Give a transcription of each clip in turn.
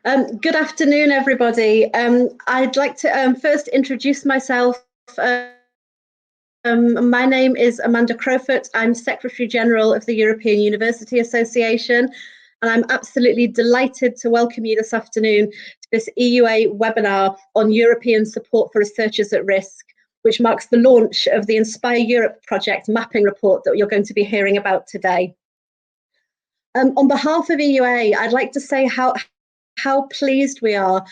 Good afternoon, everybody. I'd like to first introduce myself. My name is Amanda Crowfoot. I'm Secretary General of the European University Association, and I'm absolutely delighted to welcome you this afternoon to this EUA webinar on European support for researchers at risk, which marks the launch of the Inspireurope project mapping report that you're going to be hearing about today. On behalf of EUA, I'd like to say how pleased we are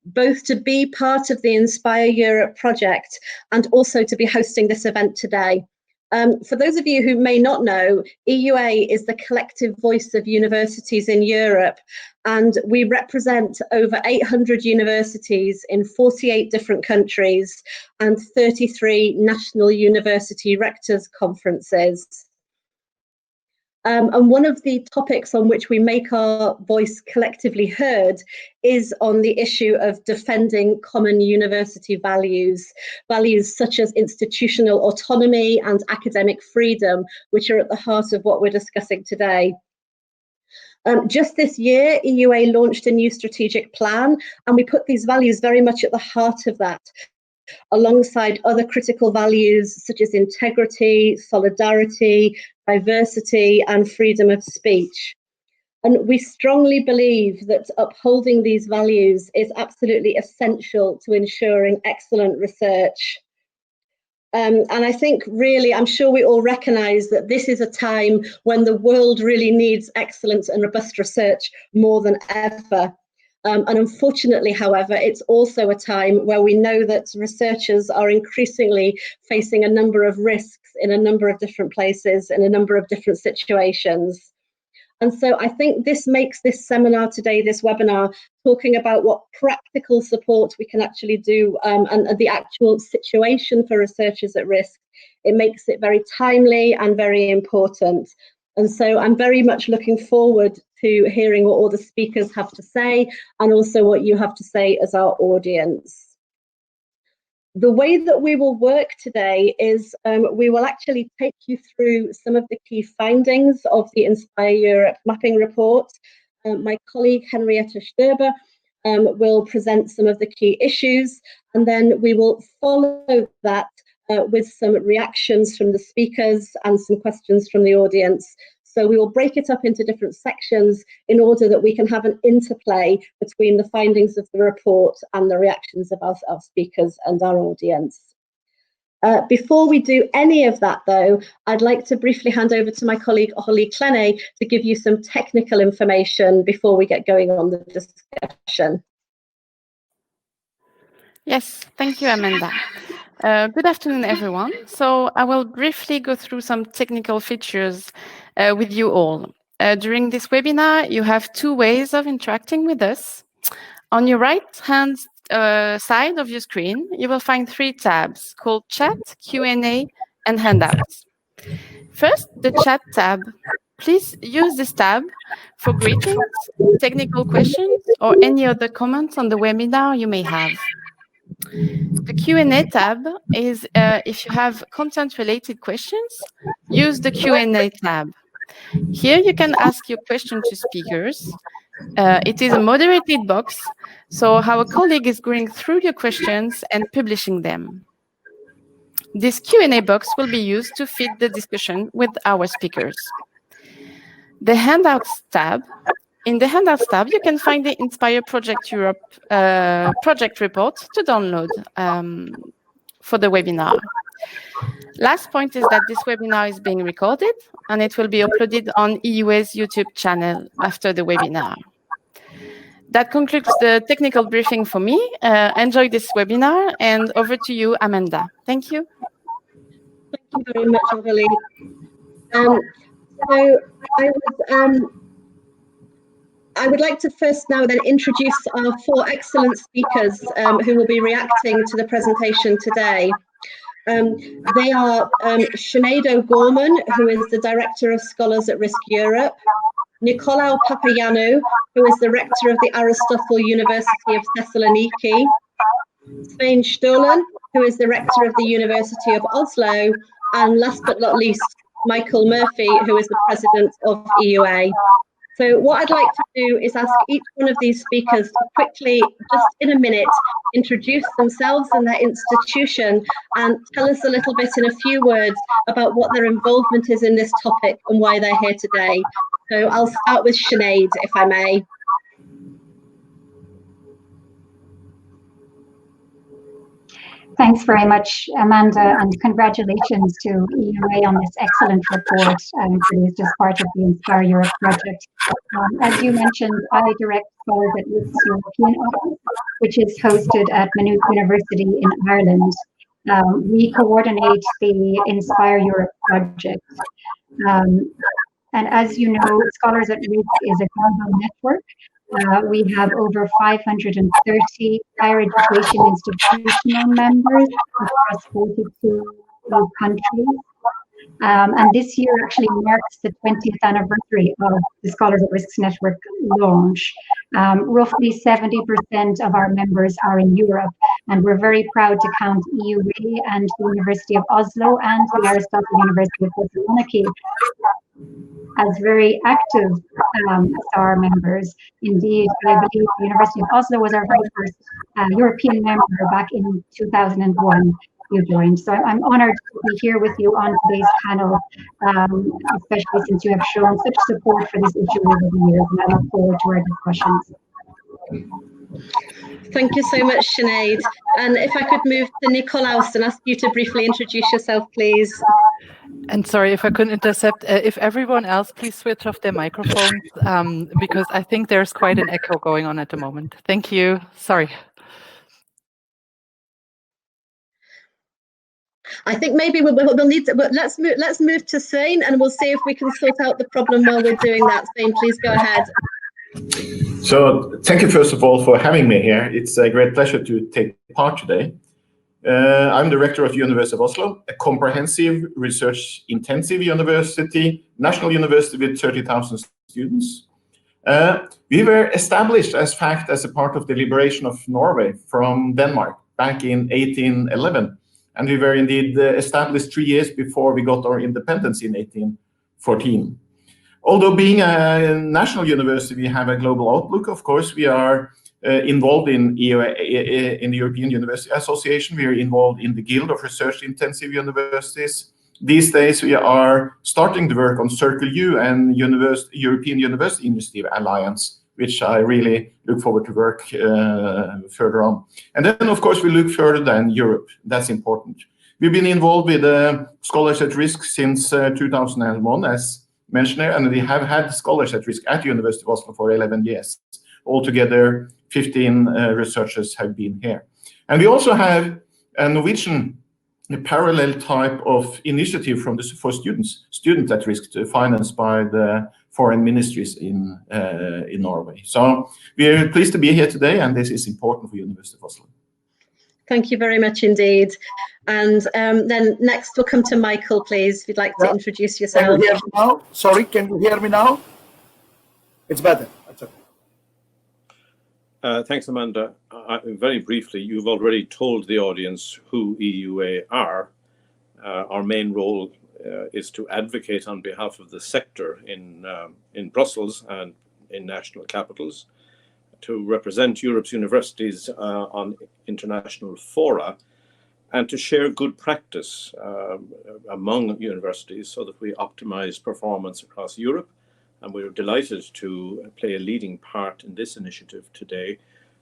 both to be part of the Inspireurope project and also to be hosting this event today. For those of you who may not know, EUA is the collective voice of universities in Europe, and we represent over 800 universities in 48 different countries and 33 national university rectors' conferences. And one of the topics on which we make our voice collectively heard is on the issue of defending common university values such as institutional autonomy and academic freedom, which are at the heart of what we're discussing today. Just this year, EUA launched a new strategic plan, and we put these values very much at the heart of that, alongside other critical values such as integrity, solidarity, diversity, and freedom of speech. And we strongly believe that upholding these values is absolutely essential to ensuring excellent research. And I think really, I'm sure we all recognise that this is a time when the world really needs excellent and robust research more than ever. And unfortunately, however, it's also a time where we know that researchers are increasingly facing a number of risks in a number of different places, in a number of different situations. And so I think this makes this seminar today, this webinar, talking about what practical support we can actually do and the actual situation for researchers at risk. It makes it very timely and very important. And so I'm very much looking forward to hearing what all the speakers have to say and also what you have to say as our audience. The way that we will work today is we will actually take you through some of the key findings of the Inspireurope mapping report. My colleague Henrietta Sturber will present some of the key issues, and then we will follow that with some reactions from the speakers and some questions from the audience. So we will break it up into different sections in order that we can have an interplay between the findings of the report and the reactions of our speakers and our audience. Before we do any of that, though, I'd like to briefly hand over to my colleague Holly Clenney to give you some technical information before we get going on the discussion. Yes, thank you, Amanda. Good afternoon, everyone. So I will briefly go through some technical features with you all. During this webinar, you have two ways of interacting with us. On your right-hand side of your screen, you will find three tabs called Chat, Q&A, and Handouts. First, the Chat tab. Please use this tab for greetings, technical questions, or any other comments on the webinar you may have. The Q&A tab is if you have content-related questions, use the Q&A tab. Here you can ask your question to speakers. It is a moderated box, so our colleague is going through your questions and publishing them. This Q&A box will be used to feed the discussion with our speakers. The Handouts tab. In the Handouts tab, you can find the Inspire Project Europe project report to download for the webinar. Last point is that this webinar is being recorded and it will be uploaded on EUA's YouTube channel after the webinar. That concludes the technical briefing for me. Enjoy this webinar, and over to you, Amanda. Thank you. Thank you very much, Aurélie. I would like to first now then introduce our four excellent speakers who will be reacting to the presentation today. They are Sinead O'Gorman, who is the Director of Scholars at Risk Europe, Nicolaou Papagiannou, who is the Rector of the Aristotle University of Thessaloniki, Svein Stolen, who is the Rector of the University of Oslo, and last but not least, Michael Murphy, who is the President of EUA. So what I'd like to do is ask each one of these speakers to quickly, just in a minute, introduce themselves and their institution and tell us a little bit in a few words about what their involvement is in this topic and why they're here today. So I'll start with Sinead, if I may. Thanks very much, Amanda, and congratulations to EUA on this excellent report produced as part of the Inspireurope project. As you mentioned, I direct Scholars at Risk's European office, which is hosted at Maynooth University in Ireland. We coordinate the Inspireurope project. And as you know, Scholars at Risk is a global network. We have over 530 higher education institutional members across 42 countries. And this year actually marks the 20th anniversary of the Scholars at Risk Network launch. Roughly 70% of our members are in Europe, and we're very proud to count EUA and the University of Oslo and the Aristotle University of Thessaloniki as very active SR members. Indeed, I believe the University of Oslo was our very first European member back in 2001. You joined. So I'm honored to be here with you on today's panel, especially since you have shown such support for this issue over the years, and I look forward to our discussions. Thank you so much, Sinead. And if I could move to Nikolaus and ask you to briefly introduce yourself, please. And sorry if I couldn't intercept, if everyone else please switch off their microphones, because I think there's quite an echo going on at the moment. Thank you. Sorry. I think maybe we'll need to, but let's move to Svein, and we'll see if we can sort out the problem while we're doing that. Svein, please go ahead. So thank you first of all for having me here. It's a great pleasure to take part today. I'm the rector of University of Oslo, a comprehensive research-intensive university, national university with 30,000 students. We were established as fact as a part of the liberation of Norway from Denmark back in 1811. And we were indeed established 3 years before we got our independence in 1814. Although being a national university, we have a global outlook. Of course, we are involved in EUA, in the European University Association. We are involved in the Guild of Research-Intensive Universities. These days, we are starting to work on Circle U and European University Initiative Alliance, which I really look forward to work further on. And then, of course, we look further than Europe. That's important. We've been involved with Scholars at Risk since 2001, as mentioned, and we have had Scholars at Risk at the University of Oslo for 11 years. Altogether, 15 researchers have been here. And we also have a Norwegian parallel type of initiative for students, Student at Risk, financed by the foreign ministries in Norway. So we are pleased to be here today, and this is important for University of Oslo. Thank you very much indeed. And then next we'll come to Michael, please, if you'd like to introduce yourself. Can you hear me now? Sorry, can you hear me now? It's better. That's okay. Thanks, Amanda. Very briefly, you've already told the audience who EUA are. Our main role is to advocate on behalf of the sector in Brussels and in national capitals, to represent Europe's universities on international fora, and to share good practice among universities so that we optimize performance across Europe. And we're delighted to play a leading part in this initiative today,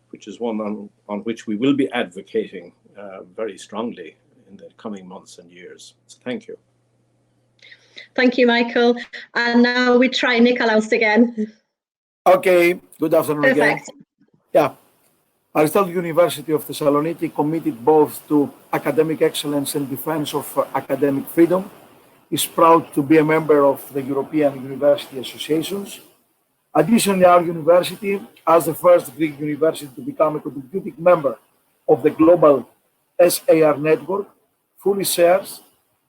which is one on which we will be advocating very strongly in the coming months and years. So thank you. Thank you, Michael. And now we try Nikolaus again. Okay, good afternoon again. Perfect. Yeah, Aristotle University of Thessaloniki, committed both to academic excellence and defense of academic freedom, is proud to be a member of the European University Associations. Additionally, our university, as the first Greek university to become a contributing member of the global SAR network, fully shares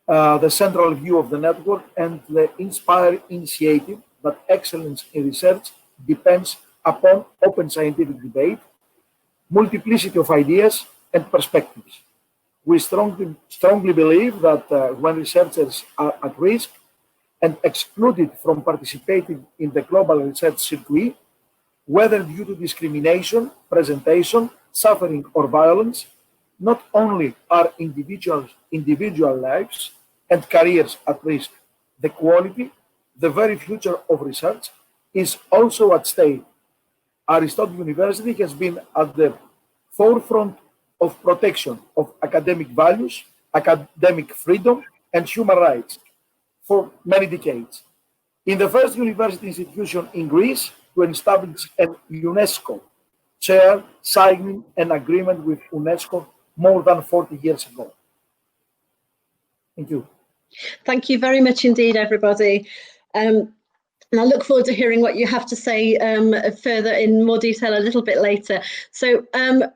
the central view of the network and the Inspire initiative that excellence in research depends upon open scientific debate, multiplicity of ideas and perspectives. We strongly believe that when researchers are at risk, and excluded from participating in the global research circuit, whether due to discrimination, presentation, suffering, or violence, not only are individual lives and careers at risk, the quality, the very future of research is also at stake. Aristotle University has been at the forefront of protection of academic values, academic freedom, and human rights for many decades. In the first university institution in Greece to establish an UNESCO chair, signing an agreement with UNESCO more than 40 years ago. Thank you. Thank you very much indeed, everybody. And I look forward to hearing what you have to say further in more detail a little bit later. So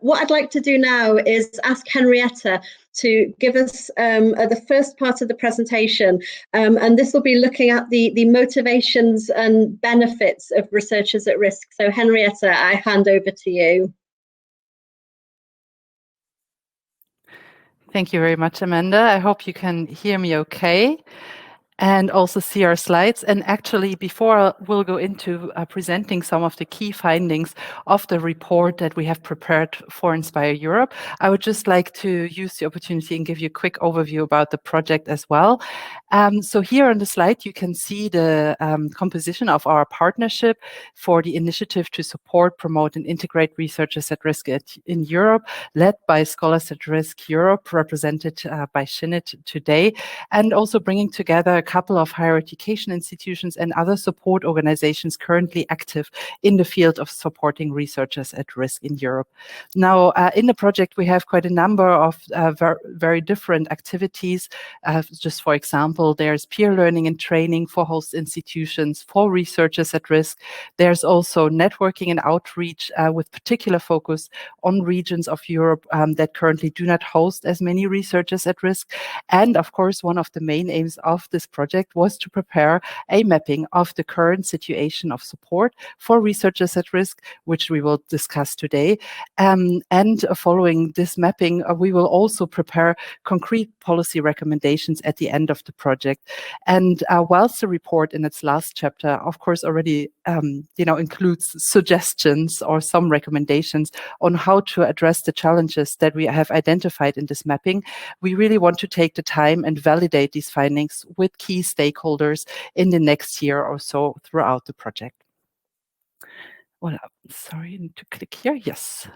what I'd like to do now is ask Henrietta to give us the first part of the presentation. And this will be looking at the motivations and benefits of researchers at risk. So Henrietta, I hand over to you. Thank you very much, Amanda. I hope you can hear me okay and also see our slides. And actually, before we'll go into presenting some of the key findings of the report that we have prepared for Inspire Europe, I would just like to use the opportunity and give you a quick overview about the project as well. So here on the slide, you can see the composition of our partnership for the initiative to support, promote, and integrate researchers at risk in Europe, led by Scholars at Risk Europe, represented by Shinit today, and also bringing together a couple of higher education institutions and other support organizations currently active in the field of supporting researchers at risk in Europe. Now, in the project, we have quite a number of very different activities. Just for example, there's peer learning and training for host institutions for researchers at risk. There's also networking and outreach with particular focus on regions of Europe that currently do not host as many researchers at risk. And of course, one of the main aims of this project was to prepare a mapping of the current situation of support for researchers at risk, which we will discuss today. And following this mapping, we will also prepare concrete policy recommendations at the end of the project. And whilst the report in its last chapter, of course, already includes suggestions or some recommendations on how to address the challenges that we have identified in this mapping, we really want to take the time and validate these findings with key stakeholders in the next year or so throughout the project. Well, sorry, I need to click here. Yes.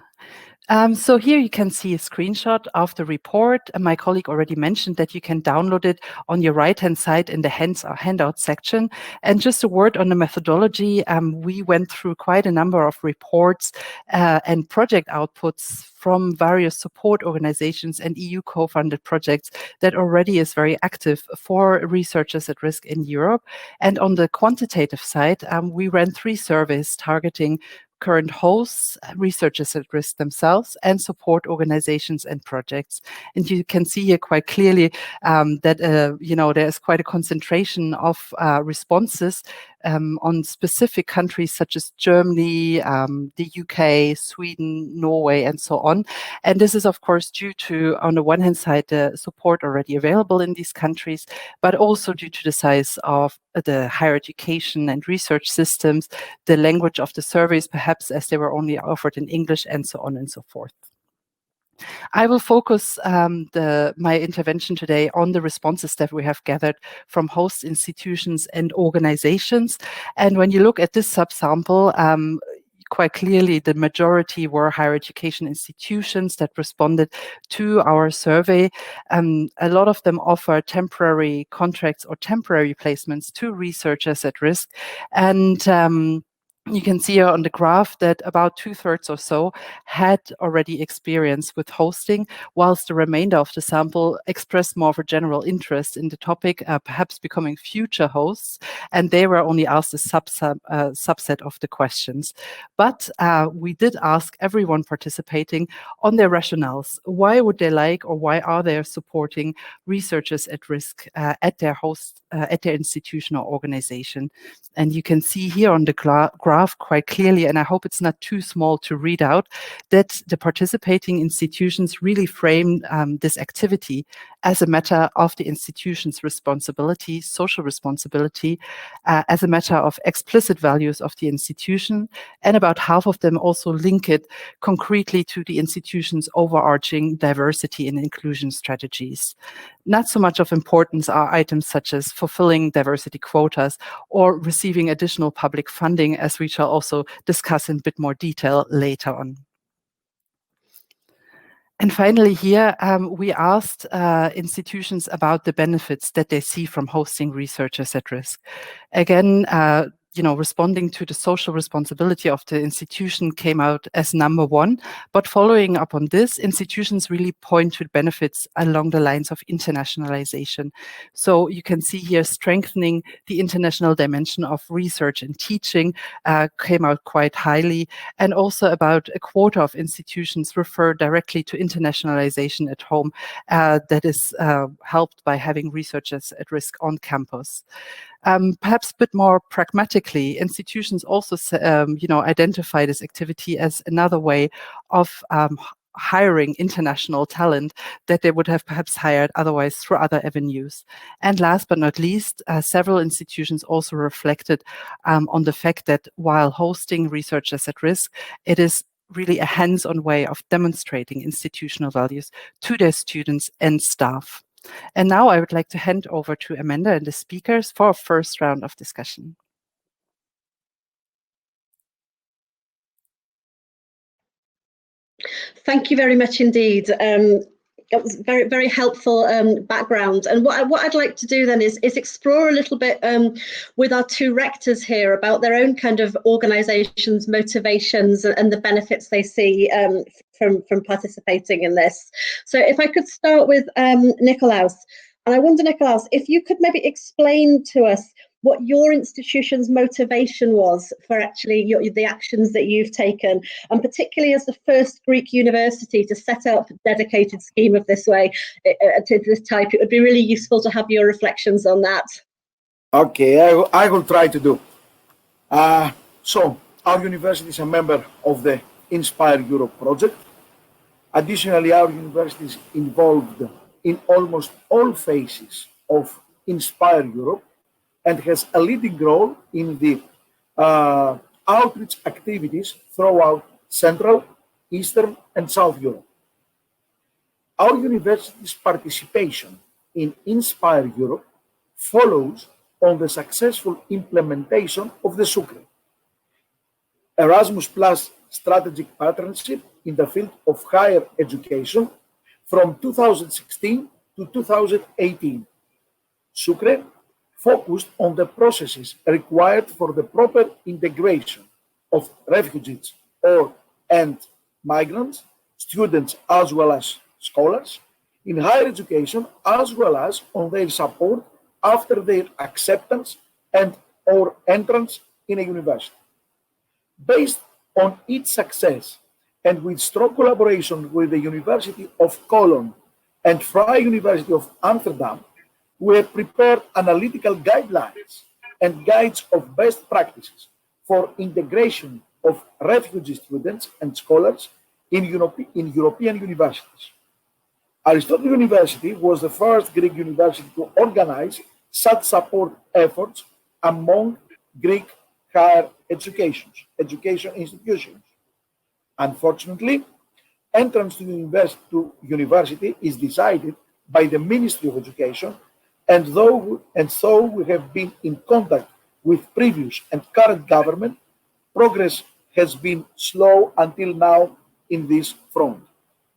So here you can see a screenshot of the report. My colleague already mentioned that you can download it on your right-hand side in the handout section. And just a word on the methodology. We went through quite a number of reports and project outputs from various support organizations and EU co-funded projects that already is very active for researchers at risk in Europe. And on the quantitative side, we ran 3 surveys targeting current hosts, researchers at risk themselves, and support organizations and projects. And you can see here quite clearly that there is quite a concentration of responses on specific countries such as Germany, the UK, Sweden, Norway, and so on. And this is, of course, due to, on the one hand side, the support already available in these countries, but also due to the size of the higher education and research systems, the language of the surveys, perhaps as they were only offered in English, and so on and so forth. I will focus my intervention today on the responses that we have gathered from host institutions and organizations. And when you look at this subsample, quite clearly the majority were higher education institutions that responded to our survey. A lot of them offer temporary contracts or temporary placements to researchers at risk. And you can see here on the graph that about 2/3 or so had already experience with hosting, whilst the remainder of the sample expressed more of a general interest in the topic, perhaps becoming future hosts, and they were only asked a subset of the questions. But we did ask everyone participating on their rationales. Why would they like, or why are they supporting researchers at risk at their host, at their institution or organization? And you can see here on the graph quite clearly, and I hope it's not too small to read out, that the participating institutions really framed this activity as a matter of the institution's responsibility, social responsibility, as a matter of explicit values of the institution, and about half of them also link it concretely to the institution's overarching diversity and inclusion strategies. Not so much of importance are items such as fulfilling diversity quotas or receiving additional public funding, as we shall also discuss in a bit more detail later on. And finally here, we asked institutions about the benefits that they see from hosting researchers at risk. Again, responding to the social responsibility of the institution came out as number one, but following up on this, institutions really point to benefits along the lines of internationalization. So you can see here strengthening the international dimension of research and teaching came out quite highly, and also about a quarter of institutions refer directly to internationalization at home that is helped by having researchers at risk on campus. Perhaps a bit more pragmatically, institutions also, identify this activity as another way of hiring international talent that they would have perhaps hired otherwise through other avenues. And last but not least, several institutions also reflected on the fact that while hosting researchers at risk, it is really a hands-on way of demonstrating institutional values to their students and staff. And now I would like to hand over to Amanda and the speakers for a first round of discussion. Thank you very much indeed. It was very, very helpful background. And what I'd like to do then is explore a little bit with our two rectors here about their own kind of organisations, motivations, and the benefits they see from participating in this. So if I could start with Nikolaus, and I wonder, Nikolaus, if you could maybe explain to us what your institution's motivation was for actually the actions that you've taken, and particularly as the first Greek university to set up a dedicated scheme of this way, to this type, it would be really useful to have your reflections on that. Okay, I will try to do. So our university is a member of the Inspireurope project. Additionally, our university is involved in almost all phases of Inspireurope and has a leading role in the outreach activities throughout Central, Eastern, and South Europe. Our university's participation in Inspireurope follows on the successful implementation of the SUCRE, Erasmus Plus strategic partnership in the field of higher education from 2016 to 2018. SUCRE focused on the processes required for the proper integration of refugees and migrants, students as well as scholars, in higher education, as well as on their support after their acceptance and or entrance in a university. Based on its success and with strong collaboration with the University of Cologne and Vrije University of Amsterdam, we have prepared analytical guidelines and guides of best practices for integration of refugee students and scholars in European universities. Aristotle University was the first Greek university to organize such support efforts among Greek higher education institutions. Unfortunately, entrance to university is decided by the Ministry of Education, and so we have been in contact with previous and current government. Progress has been slow until now in this front,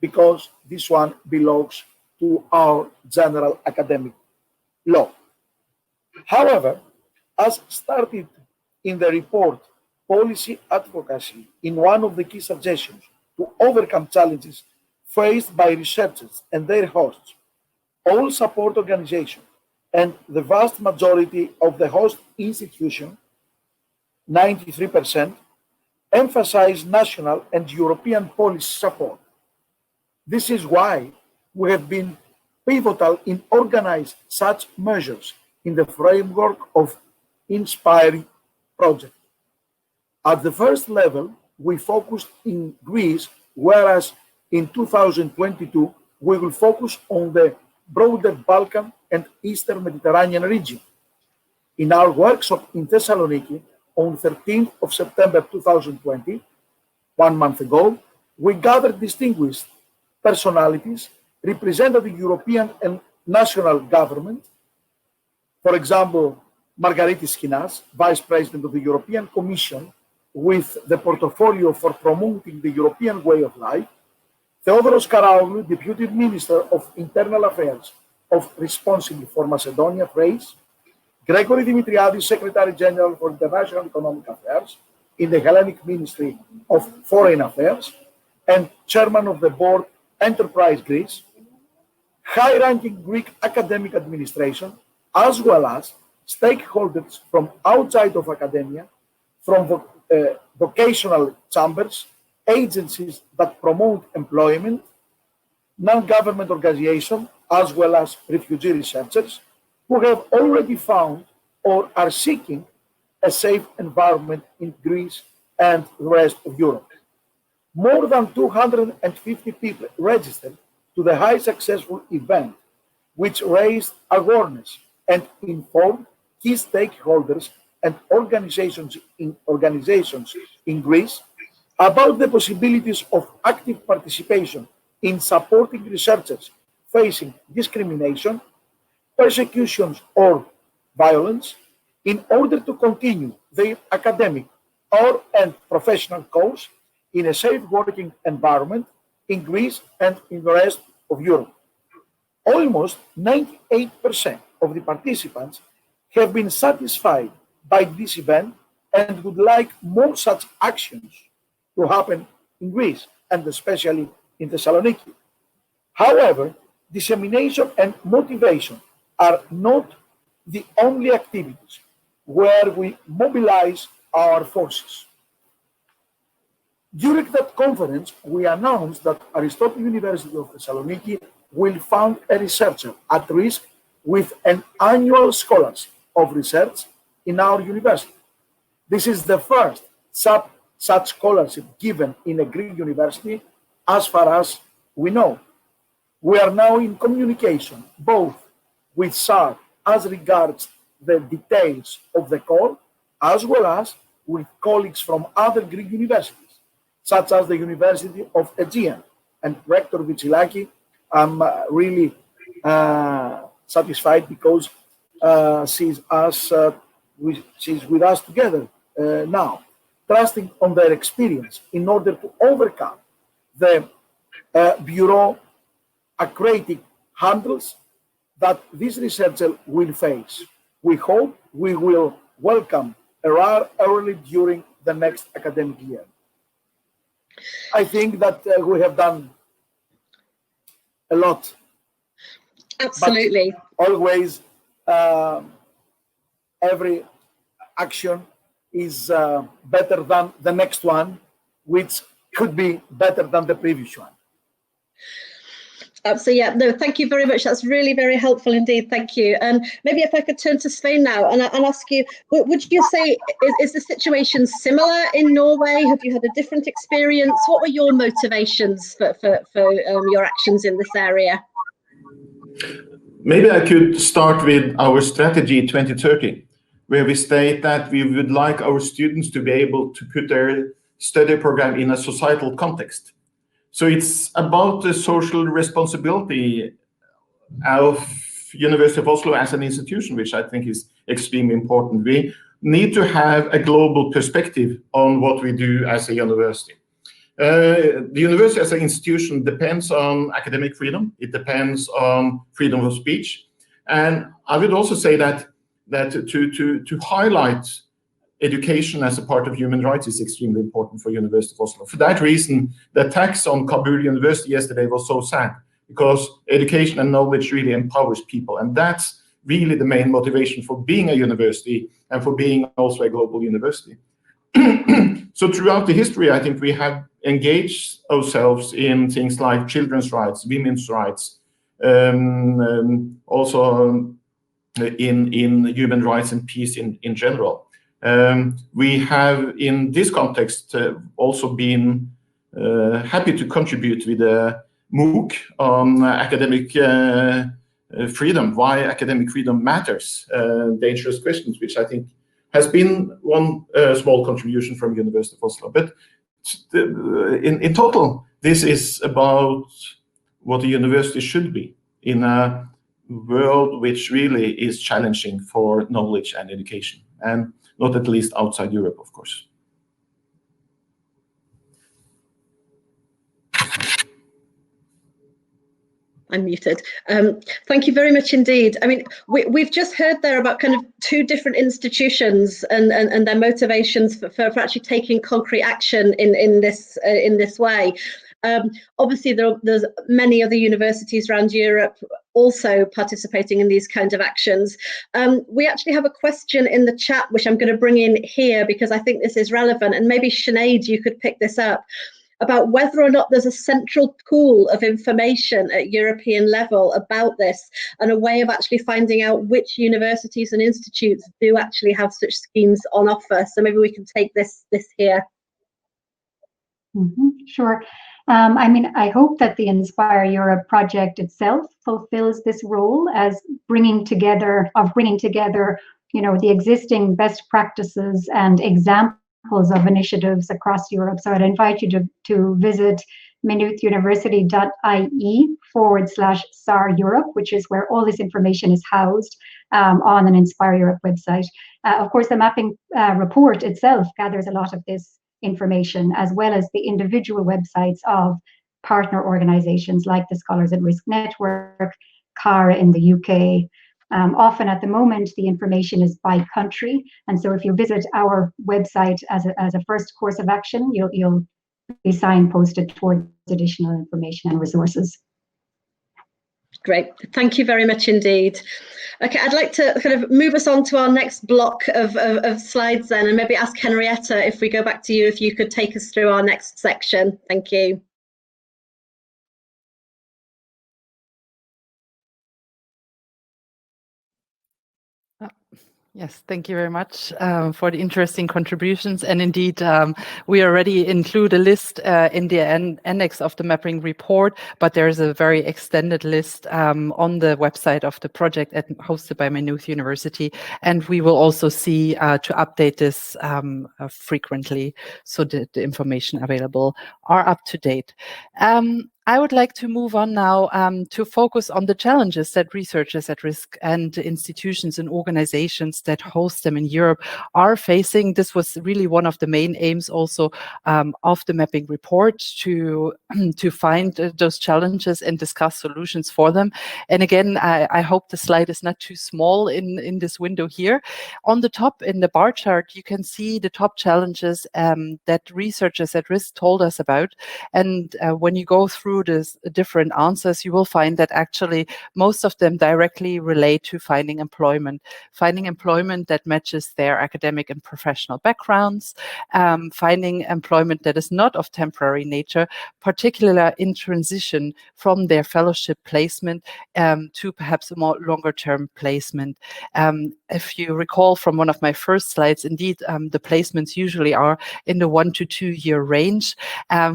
because this one belongs to our general academic law. However, as started in the report Policy Advocacy, in one of the key suggestions to overcome challenges faced by researchers and their hosts, all support organizations and the vast majority of the host institution, 93%, emphasize national and European policy support. This is why we have been pivotal in organizing such measures in the framework of Inspire project. At the first level, we focused in Greece, whereas in 2022, we will focus on the broader Balkan and Eastern Mediterranean region. In our workshop in Thessaloniki on 13th of September 2020, 1 month ago, we gathered distinguished personalities representing the European and national government. For example, Margaritis Skinas, Vice President of the European Commission with the portfolio for promoting the European way of life, Theodoros Karaoglou, Deputy Minister of Internal Affairs responsible for Macedonia, Thrace, Gregory Dimitriadis, Secretary General for International Economic Affairs in the Hellenic Ministry of Foreign Affairs, and Chairman of the Board, Enterprise Greece, high-ranking Greek academic administration, as well as stakeholders from outside of academia, from vocational chambers, agencies that promote employment, non-government organizations, as well as refugee researchers who have already found or are seeking a safe environment in Greece and the rest of Europe. More than 250 people registered to the highly successful event, which raised awareness and informed key stakeholders and organizations in Greece about the possibilities of active participation in supporting researchers facing discrimination, persecutions, or violence in order to continue their academic and professional course in a safe working environment in Greece and in the rest of Europe. Almost 98% of the participants have been satisfied by this event and would like more such actions to happen in Greece and especially in Thessaloniki. However, dissemination and motivation are not the only activities where we mobilize our forces. During that conference, we announced that Aristotle University of Thessaloniki will fund a researcher at risk with an annual scholarship of research in our university. This is the first such scholarship given in a Greek university as far as we know. We are now in communication both with SAR as regards the details of the call, as well as with colleagues from other Greek universities, such as the University of Aegean. And Rector Vitsilaki, I'm really satisfied because she's with us together now, trusting on their experience in order to overcome the bureaucratic hurdles that this researcher will face. We hope we will welcome RR early during the next academic year. I think that we have done a lot. Absolutely. But always, every action is better than the next one, which could be better than the previous one. So yeah, no, thank you very much. That's really very helpful indeed. Thank you. And maybe if I could turn to Svein now and ask you, would you say, is the situation similar in Norway? Have you had a different experience? What were your motivations for your actions in this area? Maybe I could start with our strategy 2030, where we state that we would like our students to be able to put their study program in a societal context. So it's about the social responsibility of University of Oslo as an institution, which I think is extremely important. We need to have a global perspective on what we do as a university. The university as an institution depends on academic freedom. It depends on freedom of speech. And I would also say that to highlight education as a part of human rights is extremely important for University of Oslo. For that reason, the attacks on Kabul University yesterday was so sad, because education and knowledge really empowers people. And that's really the main motivation for being a university and for being also a global university. So throughout the history, I think we have engaged ourselves in things like children's rights, women's rights, also in human rights and peace in general. We have, in this context, also been happy to contribute with a MOOC on academic freedom, why academic freedom matters, dangerous questions, which I think has been one small contribution from University of Oslo. But in total, this is about what a university should be in a world which really is challenging for knowledge and education, and not at least outside Europe, of course. I'm muted. Thank you very much indeed. I mean, we've just heard there about kind of two different institutions and their motivations for actually taking concrete action in this way. Obviously, there's many other universities around Europe also participating in these kinds of actions. We actually have a question in the chat, which I'm going to bring in here because I think this is relevant, and maybe Sinead, you could pick this up, about whether or not there's a central pool of information at European level about this, and a way of actually finding out which universities and institutes do actually have such schemes on offer. So maybe we can take this here. Sure. I mean, I hope that the Inspire Europe project itself fulfills this role as bringing together, you know, the existing best practices and examples of initiatives across Europe. So I'd invite you to visit maynoothuniversity.ie/SAR Europe, which is where all this information is housed on an Inspire Europe website. Of course, the mapping report itself gathers a lot of this information, as well as the individual websites of partner organizations like the Scholars at Risk Network, CARA in the UK. Often at the moment, the information is by country. And so if you visit our website as a first course of action, you'll be signposted towards additional information and resources. Great, thank you very much indeed. Okay, I'd like to kind of move us on to our next block of slides then, and maybe ask Henrietta, if we go back to you, if you could take us through our next section. Thank you. Yes, thank you very much for the interesting contributions. And indeed, we already include a list in the annex of the mapping report, but there's a very extended list on the website of the project hosted by Maynooth University. And we will also see to update this frequently so that the information available are up to date. I would like to move on now to focus on the challenges that researchers at risk and institutions and organizations that host them in Europe are facing. This was really one of the main aims also of the mapping report, to find those challenges and discuss solutions for them. And again, I hope the slide is not too small in this window here. On the top in the bar chart, you can see the top challenges that researchers at risk told us about. And when you go through the different answers, you will find that actually most of them directly relate to finding employment that matches their academic and professional backgrounds, finding employment that is not of temporary nature, particularly in transition from their fellowship placement to perhaps a more longer-term placement. If you recall from one of my first slides, indeed, the placements usually are in the 1 to 2 year range,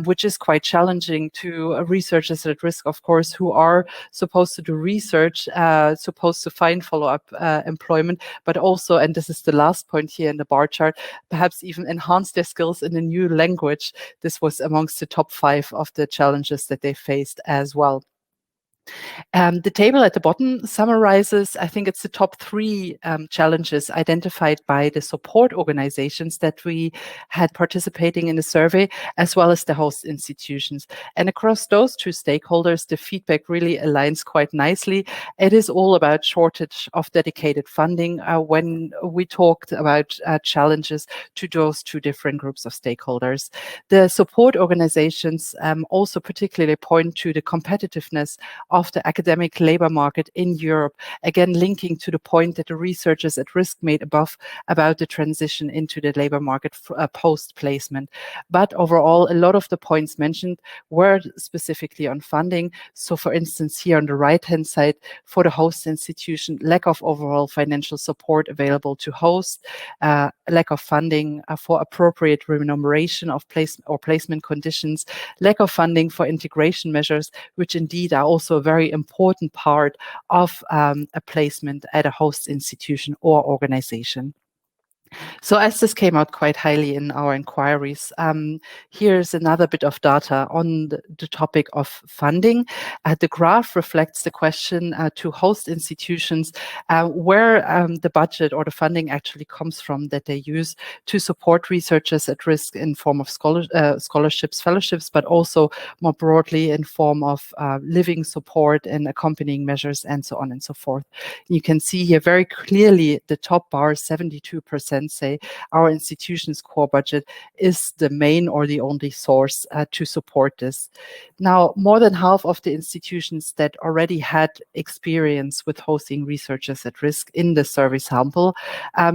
which is quite challenging to researchers at risk, of course, who are supposed to do research, supposed to find follow-up employment, but also, and this is the last point here in the bar chart, perhaps even enhance their skills in a new language. This was amongst the top 5 of the challenges that they faced as well. The table at the bottom summarizes, I think it's the top 3 challenges identified by the support organizations that we had participating in the survey, as well as the host institutions. And across those 2 stakeholders, the feedback really aligns quite nicely. It is all about shortage of dedicated funding when we talked about challenges to those 2 different groups of stakeholders. The support organizations also particularly point to the competitiveness of the academic labor market in Europe, again linking to the point that the researchers at risk made above about the transition into the labor market post-placement. But overall, a lot of the points mentioned were specifically on funding. So for instance, here on the right-hand side, for the host institution, lack of overall financial support available to host, lack of funding for appropriate remuneration of placement conditions, lack of funding for integration measures, which indeed are also a very important part of a placement at a host institution or organization. So as this came out quite highly in our inquiries, here's another bit of data on the topic of funding. The graph reflects the question to host institutions where the budget or the funding actually comes from that they use to support researchers at risk in form of scholarships, fellowships, but also more broadly in form of living support and accompanying measures and so on and so forth. You can see here very clearly the top bar, 72%, say our institution's core budget is the main or the only source to support this. Now, more than half of the institutions that already had experience with hosting researchers at risk in the survey sample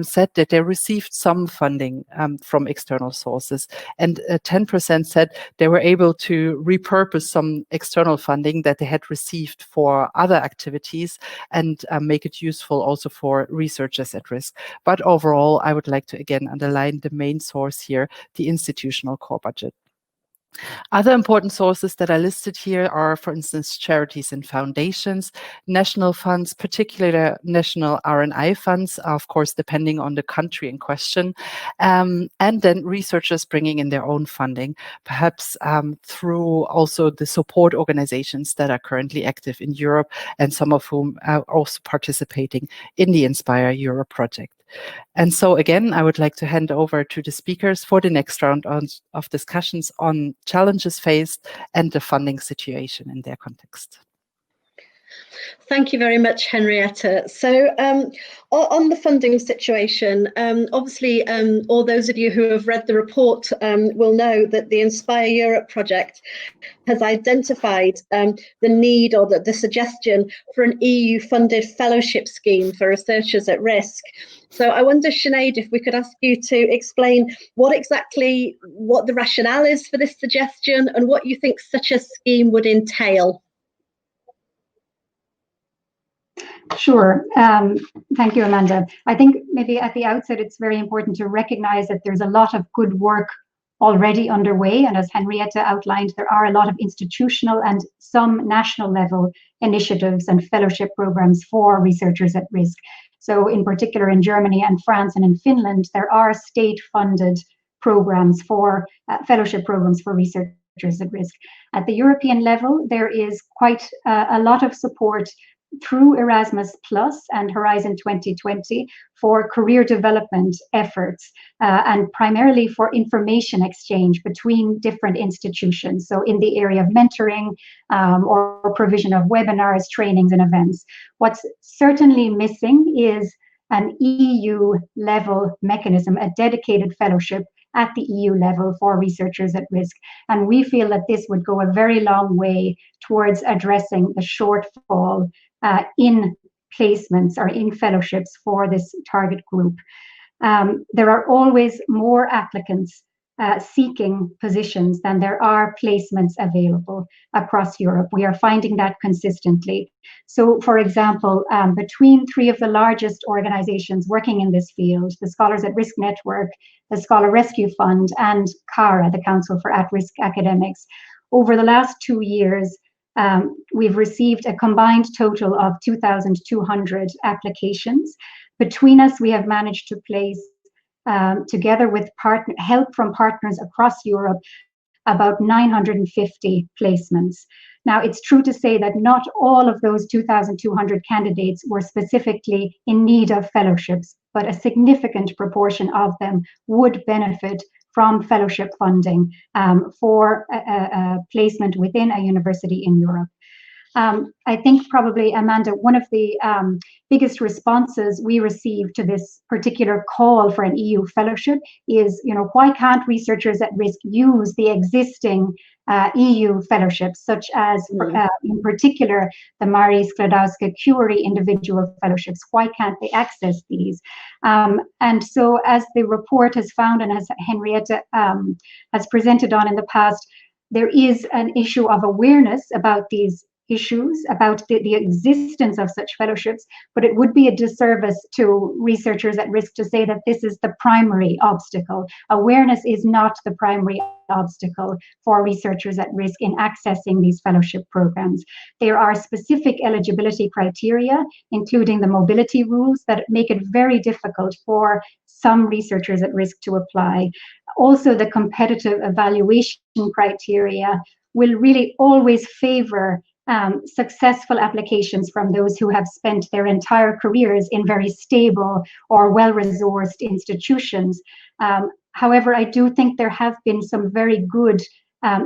said that they received some funding from external sources, and 10% said they were able to repurpose some external funding that they had received for other activities and make it useful also for researchers at risk. But overall, I would like to again underline the main source here, the institutional core budget. Other important sources that are listed here are, for instance, charities and foundations, national funds, particularly national R&I funds, of course, depending on the country in question, and then researchers bringing in their own funding, perhaps through also the support organizations that are currently active in Europe, and some of whom are also participating in the Inspireurope project. And so again, I would like to hand over to the speakers for the next round of discussions on challenges faced and the funding situation in their context. Thank you very much, Henrietta. So on the funding situation, obviously, all those of you who have read the report will know that the Inspireurope project has identified the need or the suggestion for an EU-funded fellowship scheme for researchers at risk. So I wonder, Sinead, if we could ask you to explain what the rationale is for this suggestion and what you think such a scheme would entail. Sure. Thank you, Amanda. I think maybe at the outset, it's very important to recognize that there's a lot of good work already underway. And as Henrietta outlined, there are a lot of institutional and some national level initiatives and fellowship programs for researchers at risk. So in particular, in Germany and France and in Finland, there are state-funded programs for fellowship programs for researchers at risk. At the European level, there is quite a lot of support through Erasmus Plus and Horizon 2020 for career development efforts and primarily for information exchange between different institutions. So in the area of mentoring or provision of webinars, trainings and events. What's certainly missing is an EU level mechanism, a dedicated fellowship at the EU level for researchers at risk. And we feel that this would go a very long way towards addressing the shortfall in placements or in fellowships for this target group. There are always more applicants seeking positions than there are placements available across Europe. We are finding that consistently. So, for example, between three of the largest organizations working in this field, the Scholars at Risk Network, the Scholar Rescue Fund, and CARA, the Council for At-Risk Academics, over the last 2 years, we've received a combined total of 2,200 applications. Between us, we have managed to place, together with help from partners across Europe, about 950 placements. Now, it's true to say that not all of those 2,200 candidates were specifically in need of fellowships, but a significant proportion of them would benefit from fellowship funding for a placement within a university in Europe. I think probably, Amanda, one of the biggest responses we received to this particular call for an EU fellowship is, why can't researchers at risk use the existing EU fellowships, such as, in particular, the Marie Skłodowska-Curie individual fellowships? Why can't they access these? And so, as the report has found and as Henrietta has presented on in the past, there is an issue of awareness about these issues about the existence of such fellowships, but it would be a disservice to researchers at risk to say that this is the primary obstacle. Awareness is not the primary obstacle for researchers at risk in accessing these fellowship programs. There are specific eligibility criteria, including the mobility rules, that make it very difficult for some researchers at risk to apply. Also, the competitive evaluation criteria will really always favor successful applications from those who have spent their entire careers in very stable or well-resourced institutions. However, I do think there have been some very good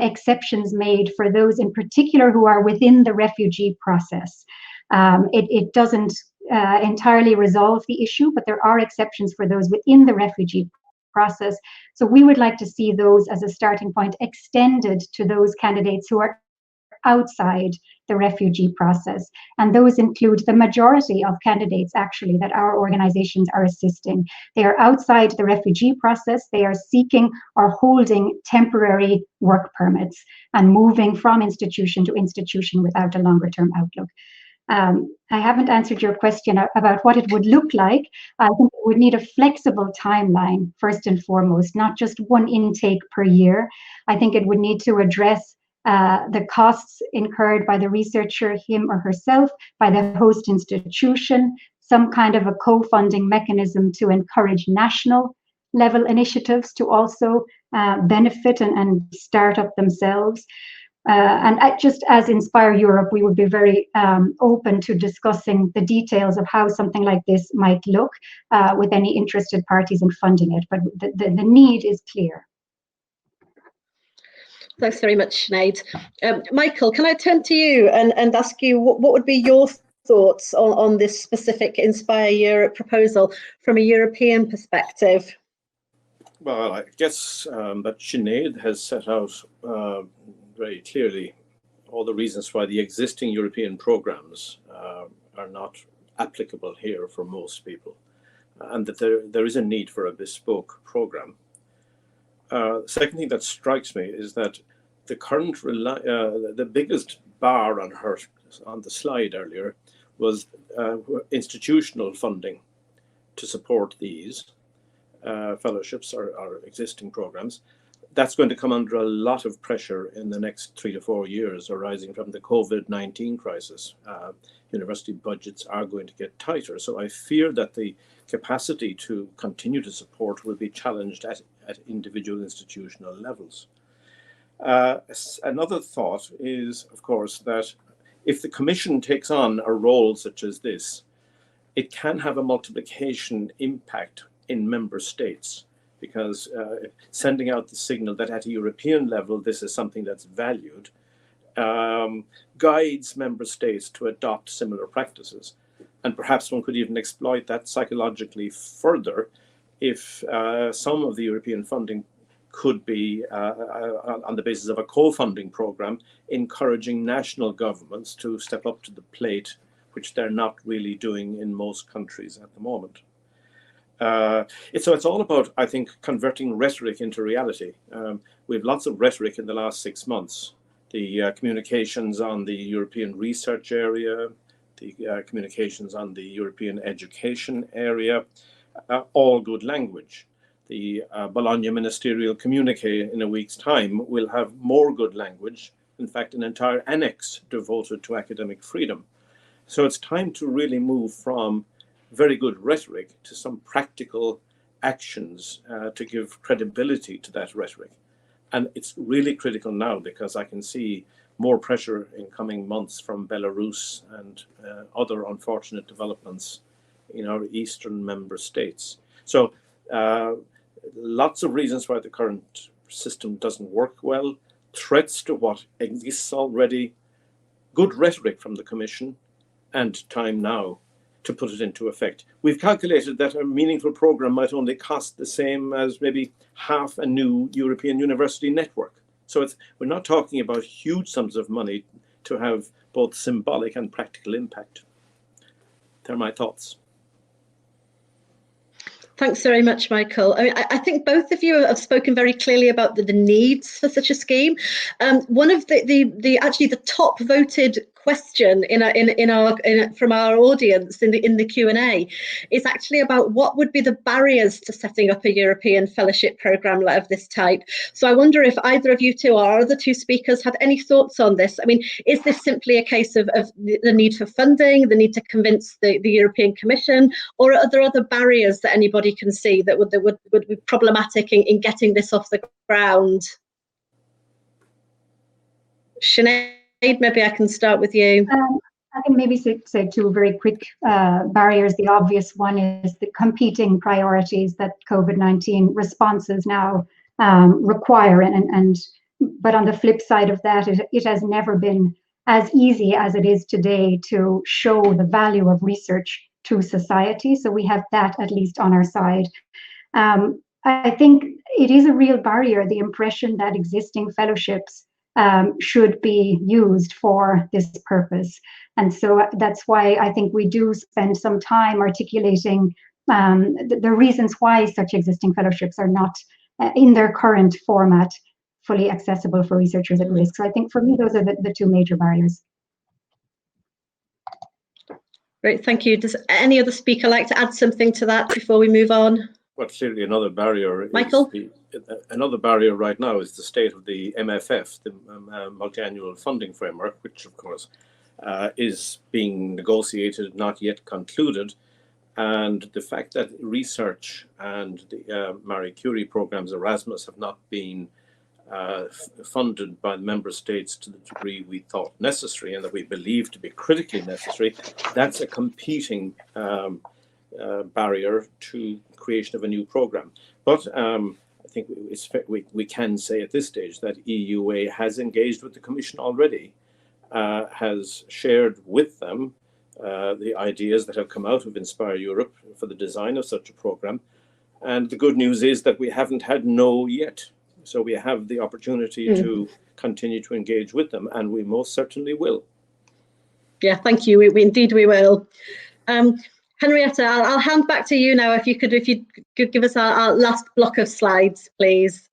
exceptions made for those in particular who are within the refugee process. It doesn't entirely resolve the issue, but there are exceptions for those within the refugee process. So we would like to see those as a starting point extended to those candidates who are outside the refugee process. And those include the majority of candidates actually that our organizations are assisting. They are outside the refugee process. They are seeking or holding temporary work permits and moving from institution to institution without a longer term outlook. I haven't answered your question about what it would look like. I think it would need a flexible timeline, first and foremost, not just one intake per year. I think it would need to address the costs incurred by the researcher, him or herself, by the host institution, some kind of a co-funding mechanism to encourage national level initiatives to also benefit and start up themselves. And just as Inspire Europe, we would be very open to discussing the details of how something like this might look with any interested parties in funding it. But the need is clear. Thanks very much, Sinead. Michael, can I turn to you and ask you what would be your thoughts on this specific Inspire Europe proposal from a European perspective? Well, I guess that Sinead has set out very clearly all the reasons why the existing European programs are not applicable here for most people, and that there is a need for a bespoke program. Second thing that strikes me is that the current the biggest bar on the slide earlier was institutional funding to support these fellowships or existing programs. That's going to come under a lot of pressure in the next 3 to 4 years arising from the COVID-19 crisis. University budgets are going to get tighter. So I fear that the capacity to continue to support will be challenged at individual institutional levels. Another thought is, of course, that if the Commission takes on a role such as this, it can have a multiplication impact in member states, because sending out the signal that at a European level this is something that's valued guides member states to adopt similar practices. And perhaps one could even exploit that psychologically further if some of the European funding could be on the basis of a co-funding program, encouraging national governments to step up to the plate, which they're not really doing in most countries at the moment. So it's all about, I think, converting rhetoric into reality. We have lots of rhetoric in the last 6 months. The communications on the European research area, the communications on the European education area, all good language. The Bologna ministerial communique in a week's time will have more good language, in fact, an entire annex devoted to academic freedom. So it's time to really move from very good rhetoric to some practical actions to give credibility to that rhetoric. And it's really critical now because I can see more pressure in coming months from Belarus and other unfortunate developments in our eastern member states. So lots of reasons why the current system doesn't work well, threats to what exists already, good rhetoric from the Commission, and time now to put it into effect. We've calculated that a meaningful program might only cost the same as maybe half a new European university network. So we're not talking about huge sums of money to have both symbolic and practical impact. They're my thoughts. Thanks very much, Michael. I think both of you have spoken very clearly about the needs for such a scheme. One of the top voted question from our audience in the Q&A is actually about what would be the barriers to setting up a European fellowship programme of this type. So I wonder if either of you two or our other two speakers had any thoughts on this. I mean, is this simply a case of the need for funding, the need to convince the European Commission, or are there other barriers that anybody can see that would be problematic in getting this off the ground? Sinead, maybe I can start with you. I can maybe say two very quick barriers. The obvious one is the competing priorities that COVID-19 responses now require. But on the flip side of that, it has never been as easy as it is today to show the value of research to society. So we have that at least on our side. I think it is a real barrier, the impression that existing fellowships should be used for this purpose. And so that's why I think we do spend some time articulating the reasons why such existing fellowships are not in their current format fully accessible for researchers at risk. So I think for me, those are the two major barriers. Great, thank you. Does any other speaker like to add something to that before we move on? Well, clearly another barrier. Michael? Another barrier right now is the state of the MFF, the multi-annual funding framework, which of course is being negotiated, not yet concluded. And the fact that research and the Marie Curie programs, Erasmus, have not been funded by the member states to the degree we thought necessary and that we believe to be critically necessary, that's a competing barrier to creation of a new program. But I think we can say at this stage that EUA has engaged with the Commission already, has shared with them the ideas that have come out of Inspireurope for the design of such a program. And the good news is that we haven't had no yet. So we have the opportunity to continue to engage with them, and we most certainly will. Yeah, thank you. Indeed we will. Henrietta, I'll hand back to you now. If you could give us our last block of slides, please.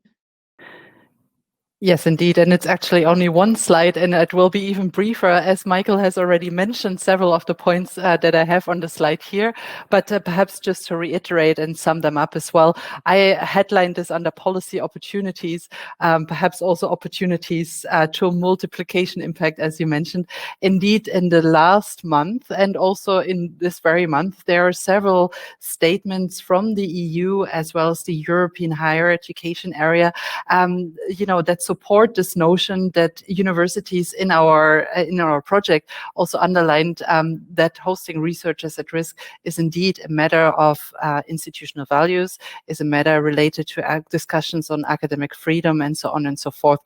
Yes, indeed. And it's actually only one slide, and it will be even briefer, as Michael has already mentioned several of the points that I have on the slide here. But perhaps just to reiterate and sum them up as well, I headlined this under policy opportunities, perhaps also opportunities to multiplication impact, as you mentioned. Indeed, in the last month and also in this very month, there are several statements from the EU as well as the European higher education area, that support this notion that universities in our project also underlined that hosting researchers at risk is indeed a matter of institutional values, is a matter related to discussions on academic freedom and so on and so forth.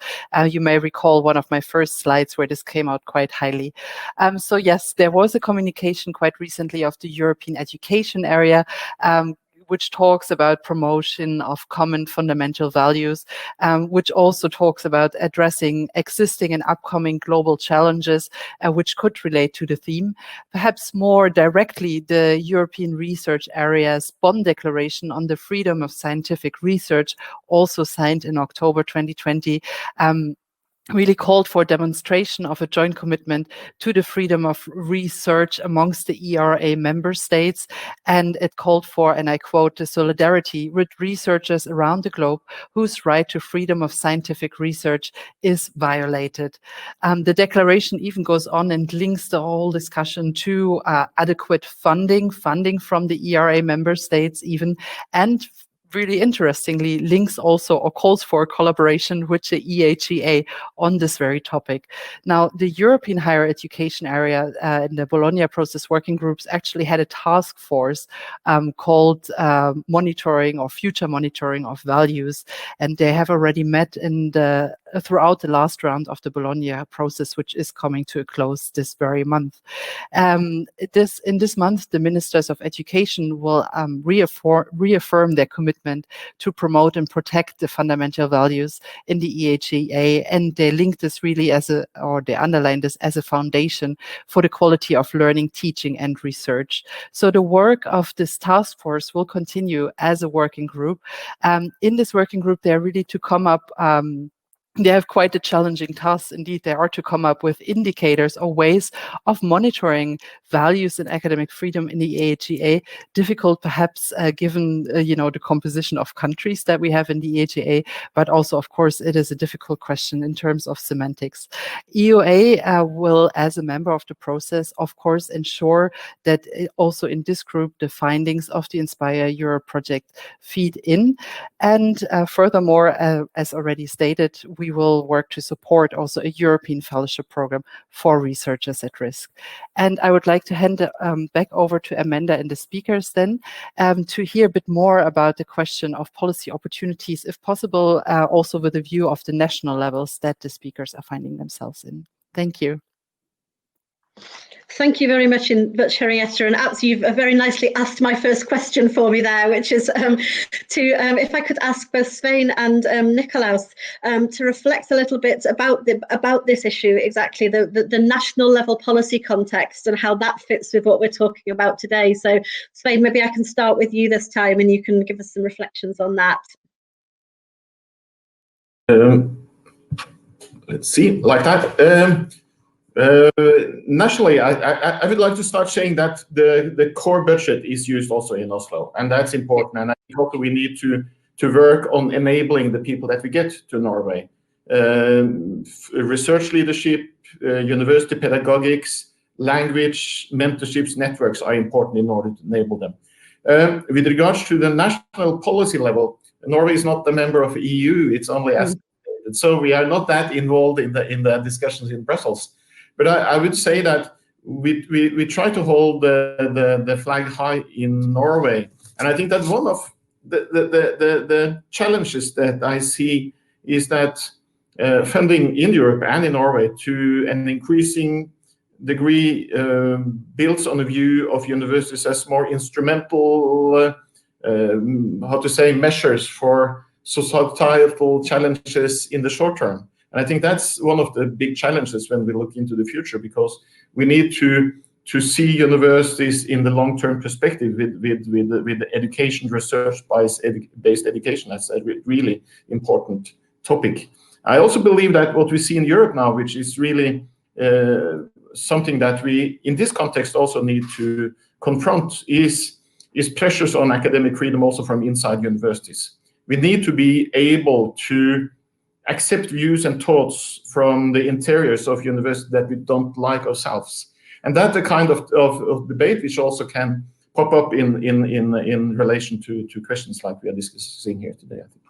You may recall one of my first slides where this came out quite highly. So yes, there was a communication quite recently of the European education area, which talks about promotion of common fundamental values, which also talks about addressing existing and upcoming global challenges, which could relate to the theme. Perhaps more directly, the European Research Area's Bonn Declaration on the Freedom of Scientific Research, also signed in October 2020, really called for demonstration of a joint commitment to the freedom of research amongst the ERA member states. And it called for, and I quote, the solidarity with researchers around the globe whose right to freedom of scientific research is violated. The declaration even goes on and links the whole discussion to adequate funding from the ERA member states even, and really interestingly, links also or calls for collaboration with the EHEA on this very topic. Now, the European higher education area in the Bologna process working groups actually had a task force called monitoring or future monitoring of values. And they have already met throughout the last round of the Bologna process, which is coming to a close this very month. In this month, the ministers of education will reaffirm their commitment to promote and protect the fundamental values in the EHEA, and they link this really they underline this as a foundation for the quality of learning, teaching, and research. So the work of this task force will continue as a working group. In this working group, they're really to come up they have quite a challenging task indeed. They are to come up with indicators or ways of monitoring values in academic freedom in the EAGA. Difficult perhaps given the composition of countries that we have in the EAGA, but also of course it is a difficult question in terms of semantics. EUA will, as a member of the process, of course ensure that also in this group the findings of the Inspireurope project feed in, and furthermore, as already stated, we will work to support also a European fellowship program for researchers at risk. And I would like to hand back over to Amanda and the speakers then to hear a bit more about the question of policy opportunities, if possible, also with a view of the national levels that the speakers are finding themselves in. Thank you. Thank you very much, Henrietta, and absolutely you've very nicely asked my first question for me there, which is if I could ask both Svein and Nikolaus to reflect a little bit about this issue, exactly the national level policy context and how that fits with what we're talking about today. So Svein, maybe I can start with you this time and you can give us some reflections on that. Let's see, like that. Nationally, I would like to start saying that the core budget is used also in Oslo, and that's important. And I think also we need to work on enabling the people that we get to Norway. Research leadership, university pedagogics, language, mentorships, networks are important in order to enable them. With regards to the national policy level, Norway is not a member of the EU, it's only associated. So we are not that involved in the discussions in Brussels. But I would say that we try to hold the flag high in Norway, and I think that one of the challenges that I see is that funding in Europe and in Norway to an increasing degree builds on a view of universities as more instrumental, measures for societal challenges in the short term. And I think that's one of the big challenges when we look into the future, because we need to see universities in the long-term perspective with education, research-based education. That's a really important topic. I also believe that what we see in Europe now, which is really something that we, in this context, also need to confront, is pressures on academic freedom also from inside universities. We need to be able to accept views and thoughts from the interiors of university that we don't like ourselves. And that's the kind of debate which also can pop up in relation to questions like we are discussing here today, I think.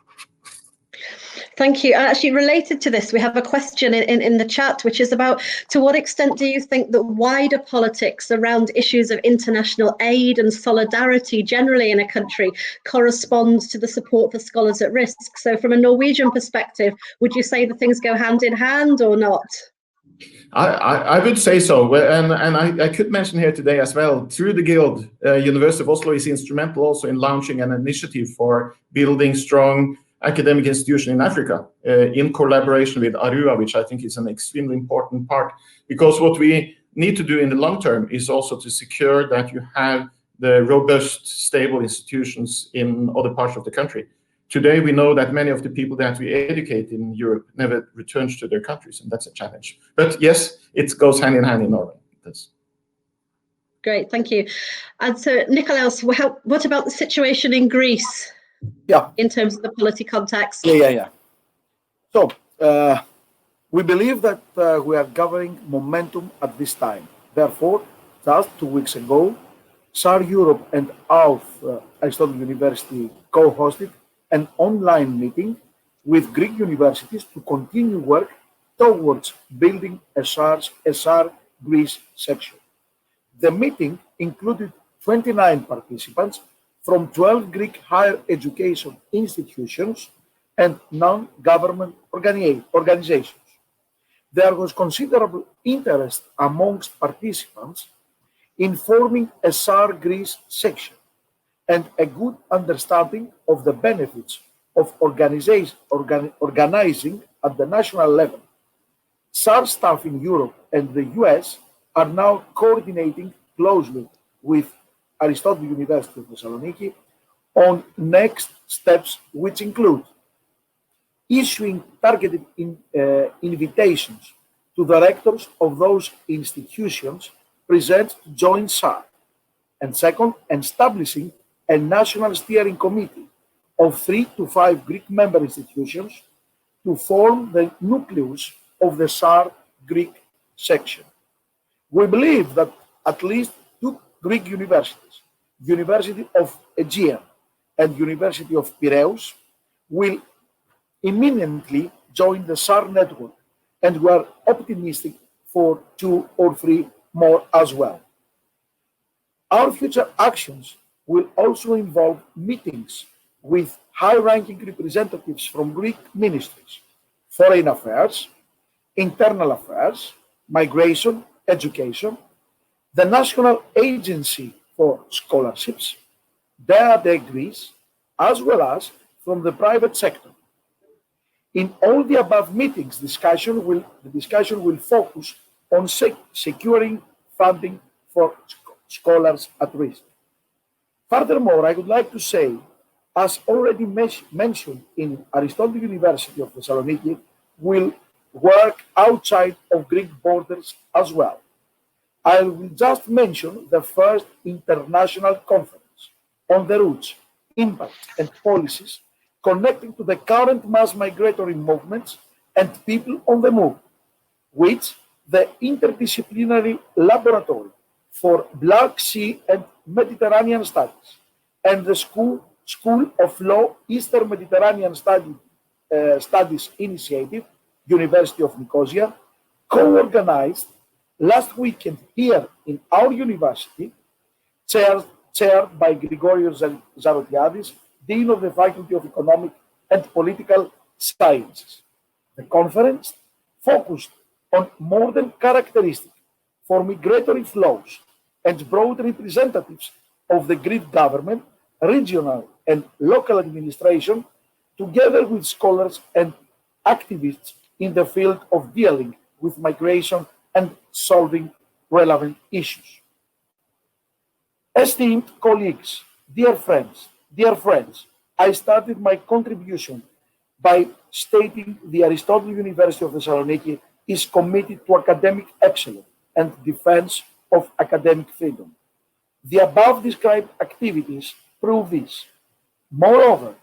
Thank you. Actually, related to this, we have a question in the chat, which is about, to what extent do you think that wider politics around issues of international aid and solidarity generally in a country corresponds to the support for scholars at risk? So from a Norwegian perspective, would you say that things go hand in hand or not? I would say so, and I could mention here today as well, through the Guild, University of Oslo is instrumental also in launching an initiative for building strong academic institution in Africa in collaboration with ARUA, which I think is an extremely important part, because what we need to do in the long term is also to secure that you have the robust, stable institutions in other parts of the country. Today, we know that many of the people that we educate in Europe never returns to their countries, and that's a challenge. But yes, it goes hand in hand in Norway. That's great, thank you. And so, Nikolaus, what about the situation in Greece? Yeah. In terms of the policy context. Yeah. So we believe that we are gathering momentum at this time. Therefore, just 2 weeks ago, SAR Europe and Aristotle University co-hosted an online meeting with Greek universities to continue work towards building a SAR Greece section. The meeting included 29 participants from 12 Greek higher education institutions and non-government organizations. There was considerable interest amongst participants in forming a SAR Greece section and a good understanding of the benefits of organizing at the national level. SAR staff in Europe and the US are now coordinating closely with Aristotle University of Thessaloniki on next steps, which include issuing targeted invitations to the rectors of those institutions present to join SAR. And second, establishing a national steering committee of 3 to 5 Greek member institutions to form the nucleus of the SAR Greek section. We believe that at least 2 Greek universities, University of Aegean and University of Piraeus, will imminently join the SAR network, and we are optimistic for 2 or 3 more as well. Our future actions will also involve meetings with high-ranking representatives from Greek ministries, foreign affairs, internal affairs, migration, education, the National Agency for Scholarships, DEA Greece, as well as from the private sector. In all the above meetings, the discussion will focus on securing funding for scholars at risk. Furthermore, I would like to say, as already mentioned in Aristotle University of Thessaloniki, will work outside of Greek borders as well. I will just mention the first international conference on the roots, impacts, and policies connecting to the current mass migratory movements and people on the move, which the Interdisciplinary Laboratory for Black Sea and Mediterranean Studies and the School of Law Eastern Mediterranean Studies Initiative, University of Nicosia, co-organized last weekend here in our university, chaired by Grigorios Zarotiadis, Dean of the Faculty of Economic and Political Sciences. The conference focused on modern characteristics for migratory flows and broad representatives of the Greek government, regional and local administration, together with scholars and activists in the field of dealing with migration and solving relevant issues. Esteemed colleagues, dear friends, I started my contribution by stating the Aristotle University of Thessaloniki is committed to academic excellence and defense of academic freedom. The above described activities prove this. Moreover,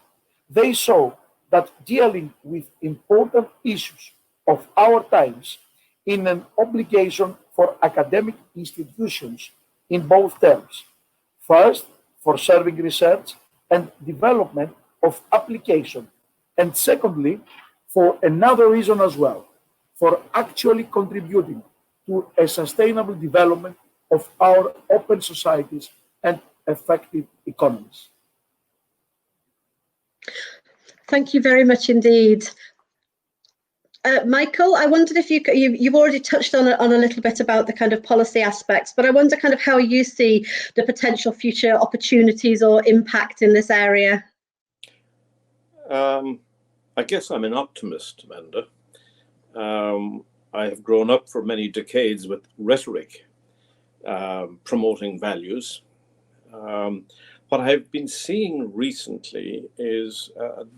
they show that dealing with important issues of our times in an obligation for academic institutions in both terms. First, for serving research and development of application, and secondly, for another reason as well, for actually contributing to a sustainable development of our open societies and effective economies. Thank you very much indeed. Michael, I wondered if you've already touched on a little bit about the kind of policy aspects, but I wonder kind of how you see the potential future opportunities or impact in this area. I guess I'm an optimist, Amanda. I have grown up for many decades with rhetoric promoting values. What I've been seeing recently is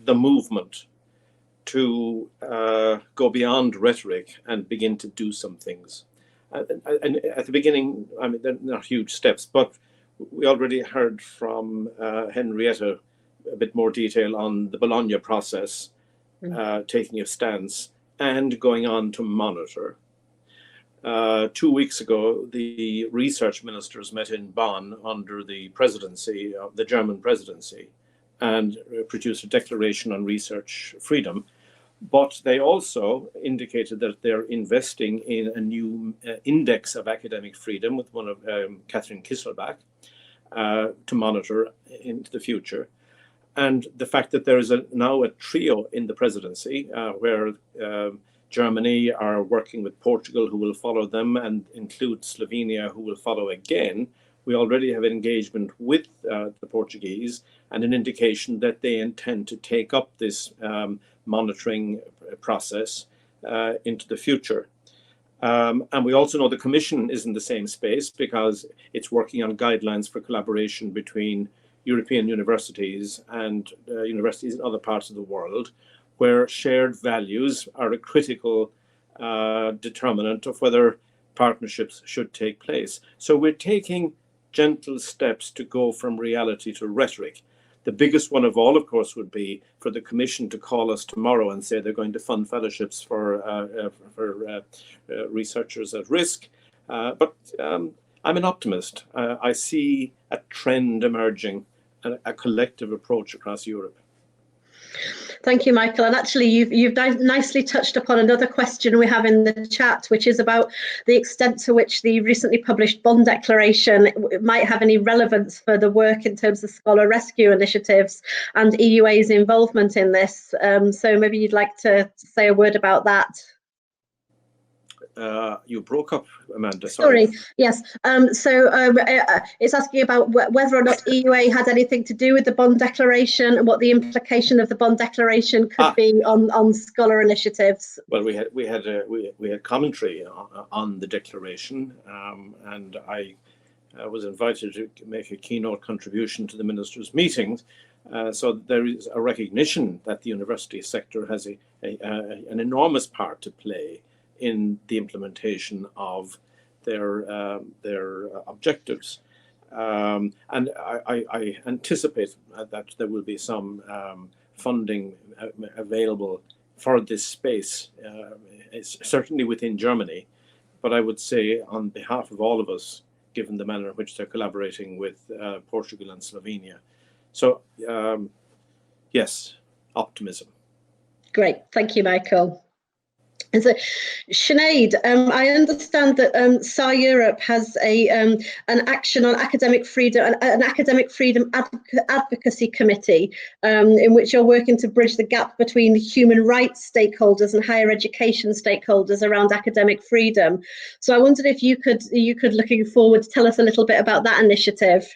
the movement to go beyond rhetoric and begin to do some things. And at the beginning, I mean, they're not huge steps, but we already heard from Henrietta a bit more detail on the Bologna process, taking a stance and going on to monitor. 2 weeks ago, the research ministers met in Bonn under the presidency, the German presidency, and produced a declaration on research freedom. But they also indicated that they're investing in a new index of academic freedom with one of Catherine Kisselbach to monitor into the future. And the fact that there is now a trio in the presidency where Germany are working with Portugal, who will follow them, and include Slovenia, who will follow again. We already have engagement with the Portuguese and an indication that they intend to take up this monitoring process into the future. And we also know the Commission is in the same space because it's working on guidelines for collaboration between European universities and universities in other parts of the world, where shared values are a critical determinant of whether partnerships should take place. So we're taking gentle steps to go from reality to rhetoric. The biggest one of all, of course, would be for the Commission to call us tomorrow and say they're going to fund fellowships for researchers at risk. But I'm an optimist. I see a trend emerging, a collective approach across Europe. Thank you, Michael. And actually, you've nicely touched upon another question we have in the chat, which is about the extent to which the recently published Bonn Declaration might have any relevance for the work in terms of scholar rescue initiatives and EUA's involvement in this. So maybe you'd like to say a word about that. You broke up, Amanda. Sorry. Yes. It's asking about whether or not EUA had anything to do with the Bonn Declaration and what the implication of the Bonn Declaration could be on scholar initiatives. Well, we had commentary on the declaration, and I was invited to make a keynote contribution to the ministers' meetings. So there is a recognition that the university sector has an enormous part to play in the implementation of their objectives. And I anticipate that there will be some funding available for this space, certainly within Germany. But I would say on behalf of all of us, given the manner in which they're collaborating with Portugal and Slovenia. So yes, optimism. Great, thank you, Michael. And so, Sinead, I understand that Inspireurope has an action on academic freedom, an academic freedom advocacy committee, in which you're working to bridge the gap between human rights stakeholders and higher education stakeholders around academic freedom. So I wondered if you could, looking forward, tell us a little bit about that initiative.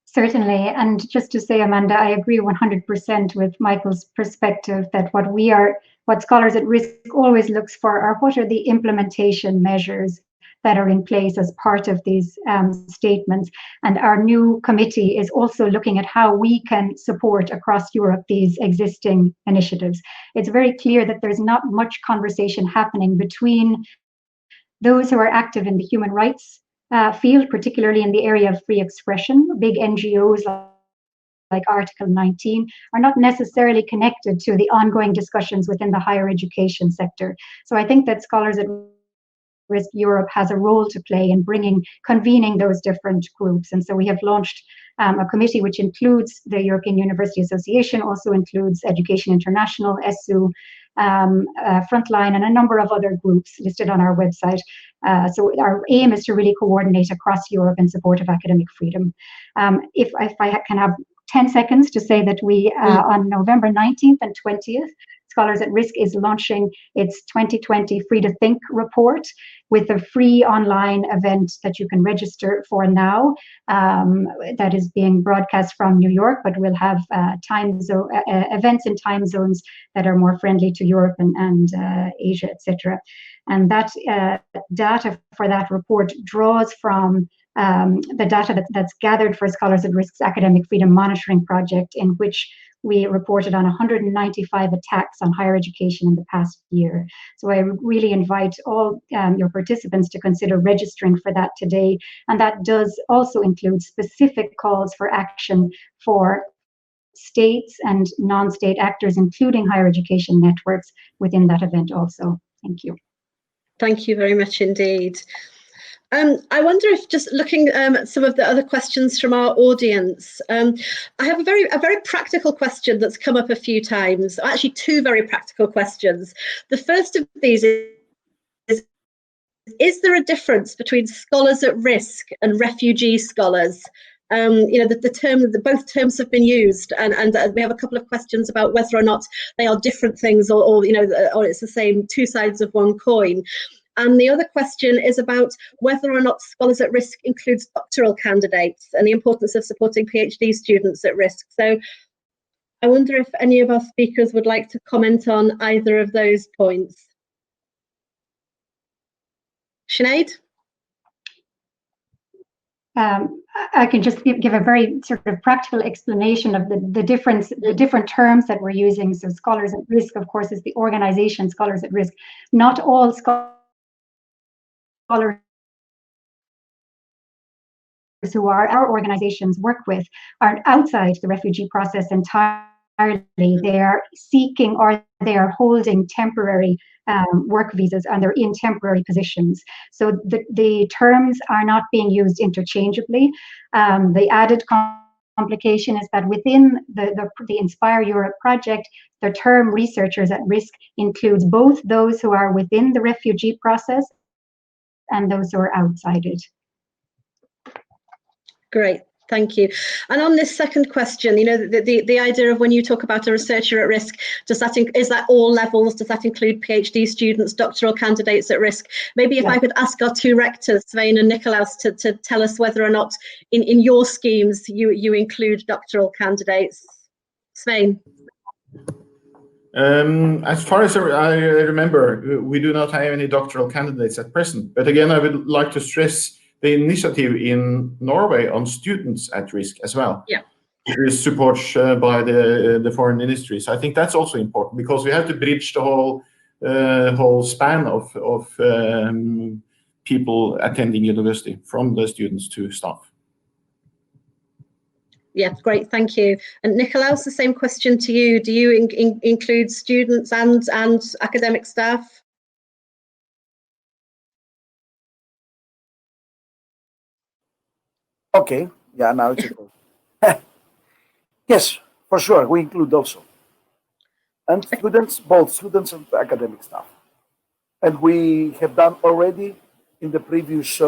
Certainly, and just to say, Amanda, I agree 100% with Michael's perspective that what Scholars at Risk always looks for are what are the implementation measures that are in place as part of these statements. And our new committee is also looking at how we can support across Europe these existing initiatives. It's very clear that there's not much conversation happening between those who are active in the human rights field, particularly in the area of free expression. Big NGOs like Article 19 are not necessarily connected to the ongoing discussions within the higher education sector. So I think that Scholars at Risk Europe has a role to play in convening those different groups. And so we have launched a committee which includes the European University Association, also includes Education International, ESU, Frontline, and a number of other groups listed on our website. So our aim is to really coordinate across Europe in support of academic freedom. If I can have 10 seconds to say that we, on November 19th and 20th, Scholars at Risk is launching its 2020 Free to Think report with a free online event that you can register for now. That is being broadcast from New York, but we'll have events in time zones that are more friendly to Europe and Asia, etc. And that data for that report draws from the data that's gathered for Scholars at Risk's Academic Freedom Monitoring Project, in which we reported on 195 attacks on higher education in the past year. So I really invite all your participants to consider registering for that today. And that does also include specific calls for action for states and non-state actors, including higher education networks within that event also. Thank you. Thank you very much indeed. I wonder if, just looking at some of the other questions from our audience, I have a very practical question that's come up a few times. Actually, two very practical questions. The first of these is there a difference between scholars at risk and refugee scholars? Both terms have been used, and we have a couple of questions about whether or not they are different things, or it's the same, two sides of one coin. And the other question is about whether or not Scholars at Risk includes doctoral candidates and the importance of supporting PhD students at risk. So I wonder if any of our speakers would like to comment on either of those points. Sinead? I can just give a very sort of practical explanation of the different terms that we're using. So scholars at risk, of course, is the organization Scholars at Risk. Not all scholars who our organizations work with are outside the refugee process entirely. They are seeking or they are holding temporary work visas and they're in temporary positions. So the terms are not being used interchangeably. The added complication is that within the Inspireurope project, the term researchers at risk includes both those who are within the refugee process and those who are outside it. Great, thank you. And on this second question, you know, the idea of when you talk about a researcher at risk, is that all levels? Does that include PhD students, doctoral candidates at risk? Maybe if I could ask our two rectors, Svein and Nicolaus, to tell us whether or not in your schemes you include doctoral candidates. Svein. As far as I remember, we do not have any doctoral candidates at present. But again, I would like to stress the initiative in Norway on students at risk as well. Yeah. It is support by the foreign ministries. I think that's also important because we have to bridge the whole span of people attending university, from the students to staff. Yeah, great, thank you. And Nicolaus, the same question to you. Do you include students and academic staff? Okay, yeah, now it's okay. Yes, for sure, we include also. And students, both students and academic staff. And we have done already in the previous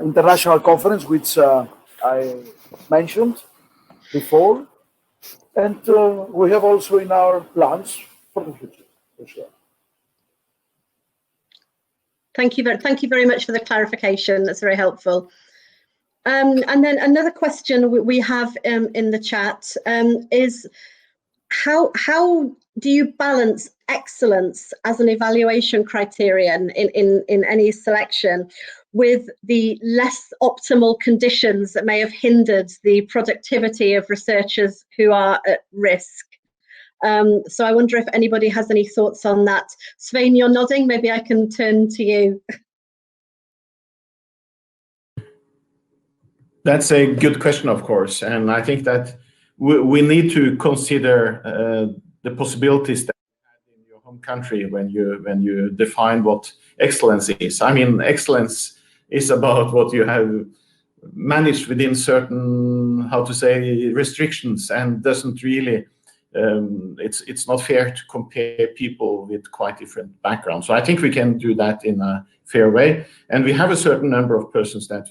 international conference, which I mentioned before. And we have also in our plans for the future, for sure. Thank you very much for the clarification. That's very helpful. And then another question we have in the chat is how do you balance excellence as an evaluation criterion in any selection with the less optimal conditions that may have hindered the productivity of researchers who are at risk? So I wonder if anybody has any thoughts on that. Svein, you're nodding. Maybe I can turn to you. That's a good question, of course, and I think that we need to consider the possibilities that you have in your home country when you define what excellence is. I mean, excellence is about what you have managed within certain, how to say, restrictions, and doesn't really. It's not fair to compare people with quite different backgrounds. So I think we can do that in a fair way, and we have a certain number of persons that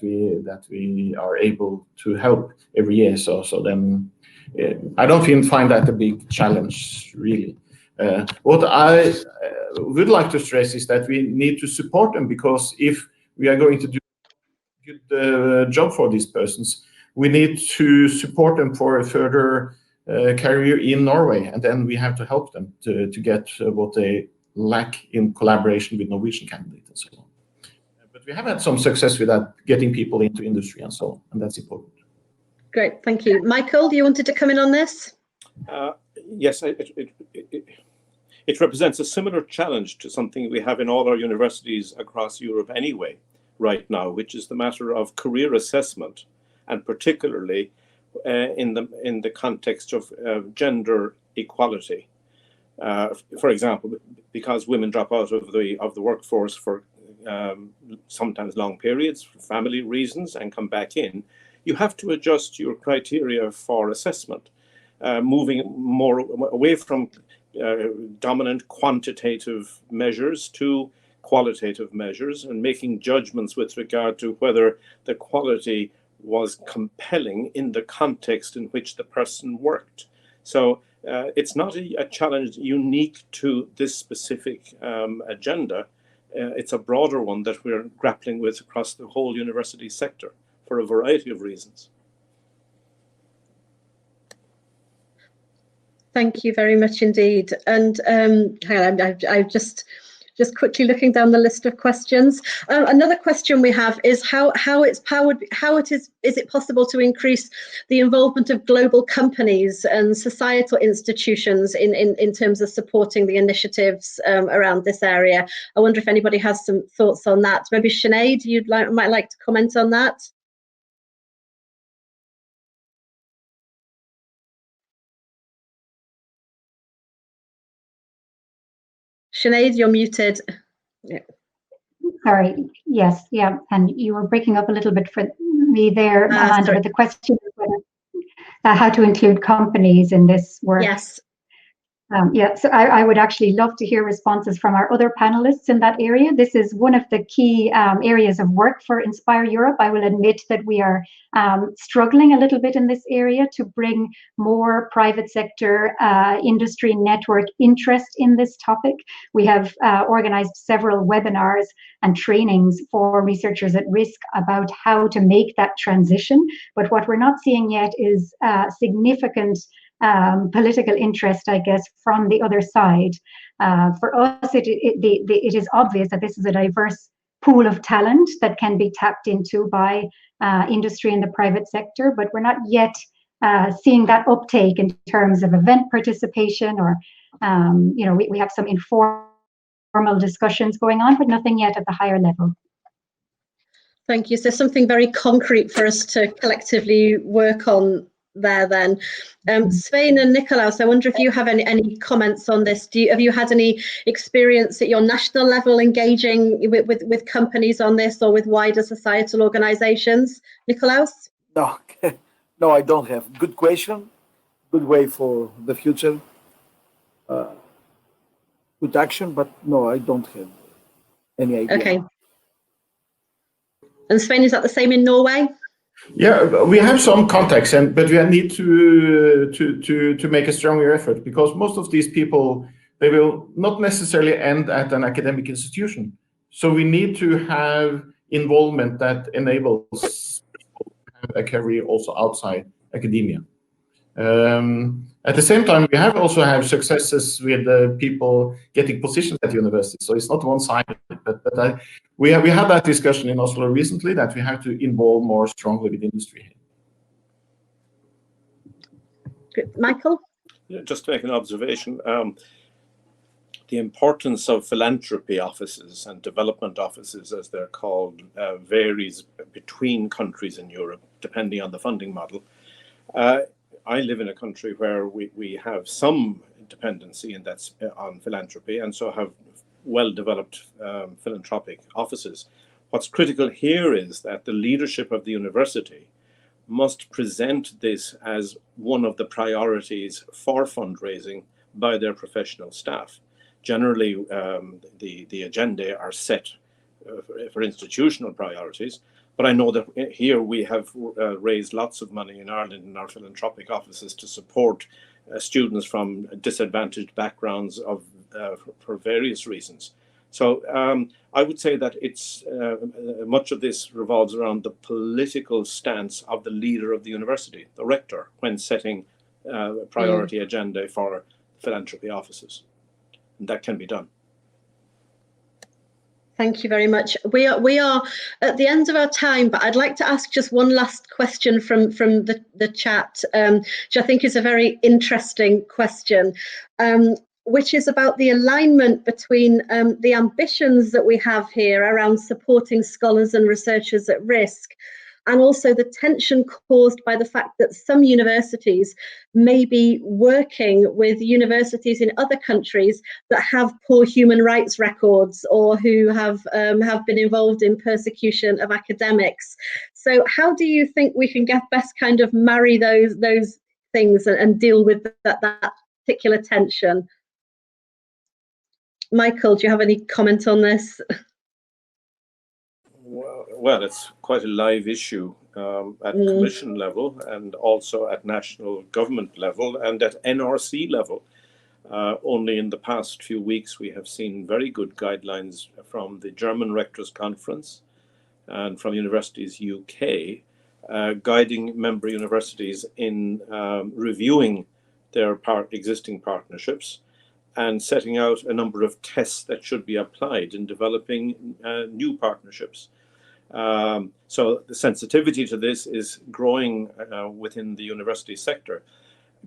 we are able to help every year. So then I don't find that a big challenge, really. What I would like to stress is that we need to support them, because if we are going to do a good job for these persons, we need to support them for a further career in Norway, and then we have to help them to get what they lack in collaboration with Norwegian candidates and so on. But we have had some success with that, getting people into industry and so on, and that's important. Great, thank you. Michael, you wanted to come in on this? Yes, it represents a similar challenge to something we have in all our universities across Europe anyway right now, which is the matter of career assessment, and particularly in the context of gender equality. For example, because women drop out of the workforce for sometimes long periods for family reasons and come back in, you have to adjust your criteria for assessment, moving more away from dominant quantitative measures to qualitative measures, and making judgments with regard to whether the quality was compelling in the context in which the person worked. So it's not a challenge unique to this specific agenda. It's a broader one that we're grappling with across the whole university sector for a variety of reasons. Thank you very much indeed. And hang on, I've just quickly looking down the list of questions. Another question we have is how is it possible to increase the involvement of global companies and societal institutions in terms of supporting the initiatives around this area? I wonder if anybody has some thoughts on that. Maybe Sinead, might like to comment on that. Sinead, you're muted. Yeah. Sorry, yes, yeah, and you were breaking up a little bit for me there, Amanda, but the question is whether, how to include companies in this work. Yes. Yeah, so I would actually love to hear responses from our other panelists in that area. This is one of the key areas of work for Inspireurope. I will admit that we are struggling a little bit in this area to bring more private sector industry network interest in this topic. We have organized several webinars and trainings for researchers at risk about how to make that transition. But what we're not seeing yet is significant political interest, I guess, from the other side. For us, it is obvious that this is a diverse pool of talent that can be tapped into by industry and the private sector, but we're not yet seeing that uptake in terms of event participation, or we have some informal discussions going on, but nothing yet at the higher level. Thank you. So something very concrete for us to collectively work on there then. Svein and Nikolaus, I wonder if you have any comments on this. Have you had any experience at your national level engaging with companies on this, or with wider societal organizations? Nikolaus? No, no, I don't have. Good question. Good way for the future. Good action, but no, I don't have any idea. Okay. And Svein, is that the same in Norway? Yeah, we have some contacts, but we need to make a stronger effort, because most of these people, they will not necessarily end at an academic institution. So we need to have involvement that enables a career also outside academia. At the same time, we also have successes with people getting positions at university. So it's not one-sided, but we had that discussion in Oslo recently, that we have to involve more strongly with industry. Good. Michael? Yeah, just to make an observation, the importance of philanthropy offices and development offices, as they're called, varies between countries in Europe, depending on the funding model. I live in a country where we have some dependency, and that's on philanthropy, and so have well-developed philanthropic offices. What's critical here is that the leadership of the university must present this as one of the priorities for fundraising by their professional staff. Generally, the agenda are set for institutional priorities, but I know that here we have raised lots of money in Ireland in our philanthropic offices to support students from disadvantaged backgrounds for various reasons. So I would say that it's much of this revolves around the political stance of the leader of the university, the rector, when setting a priority agenda for philanthropy offices. And that can be done. Thank you very much. We are at the end of our time, but I'd like to ask just one last question from the chat, which I think is a very interesting question, which is about the alignment between the ambitions that we have here around supporting scholars and researchers at risk, and also the tension caused by the fact that some universities may be working with universities in other countries that have poor human rights records, or who have been involved in persecution of academics. So how do you think we can best kind of marry those things and deal with that particular tension? Michael, do you have any comment on this? Well, it's quite a live issue at commission level, and also at national government level, and at NRC level. Only in the past few weeks we have seen very good guidelines from the German Rectors Conference and from Universities UK, guiding member universities in reviewing their existing partnerships and setting out a number of tests that should be applied in developing new partnerships. So the sensitivity to this is growing within the university sector.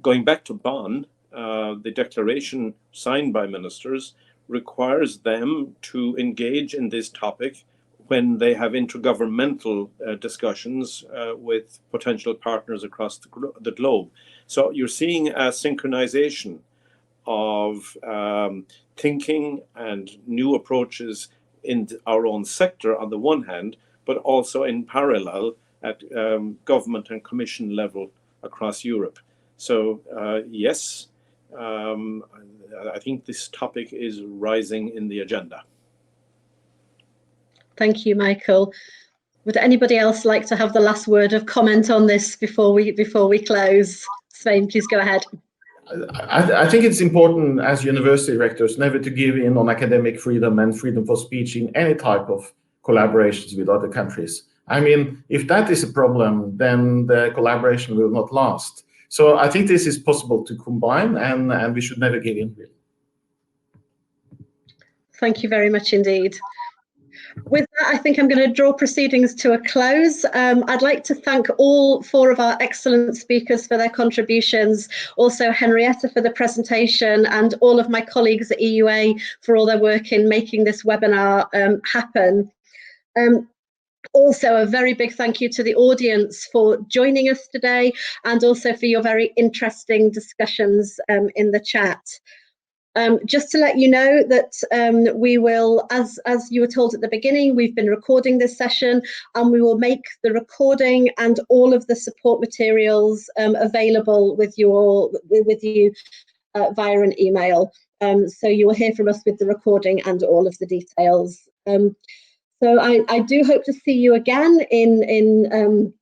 Going back to Bonn, the declaration signed by ministers requires them to engage in this topic when they have intergovernmental discussions with potential partners across the globe. So you're seeing a synchronization of thinking and new approaches in our own sector on the one hand, but also in parallel at government and commission level across Europe. So yes, I think this topic is rising in the agenda. Thank you, Michael. Would anybody else like to have the last word of comment on this before we close? Svein, please go ahead. I think it's important as university rectors never to give in on academic freedom and freedom for speech in any type of collaborations with other countries. I mean, if that is a problem, then the collaboration will not last. So I think this is possible to combine, and we should never give in. Thank you very much indeed. With that, I think I'm going to draw proceedings to a close. I'd like to thank all 4 of our excellent speakers for their contributions, also Henrietta for the presentation, and all of my colleagues at EUA for all their work in making this webinar happen. Also, a very big thank you to the audience for joining us today, and also for your very interesting discussions in the chat. Just to let you know that we will, as you were told at the beginning, we've been recording this session, and we will make the recording and all of the support materials available with you via an email. So you will hear from us with the recording and all of the details. So I do hope to see you again in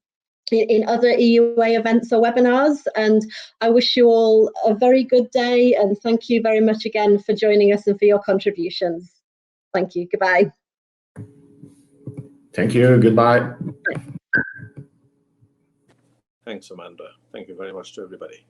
other EUA events or webinars, and I wish you all a very good day, and thank you very much again for joining us and for your contributions. Thank you. Goodbye. Thank you. Goodbye. Thanks, Amanda. Thank you very much to everybody.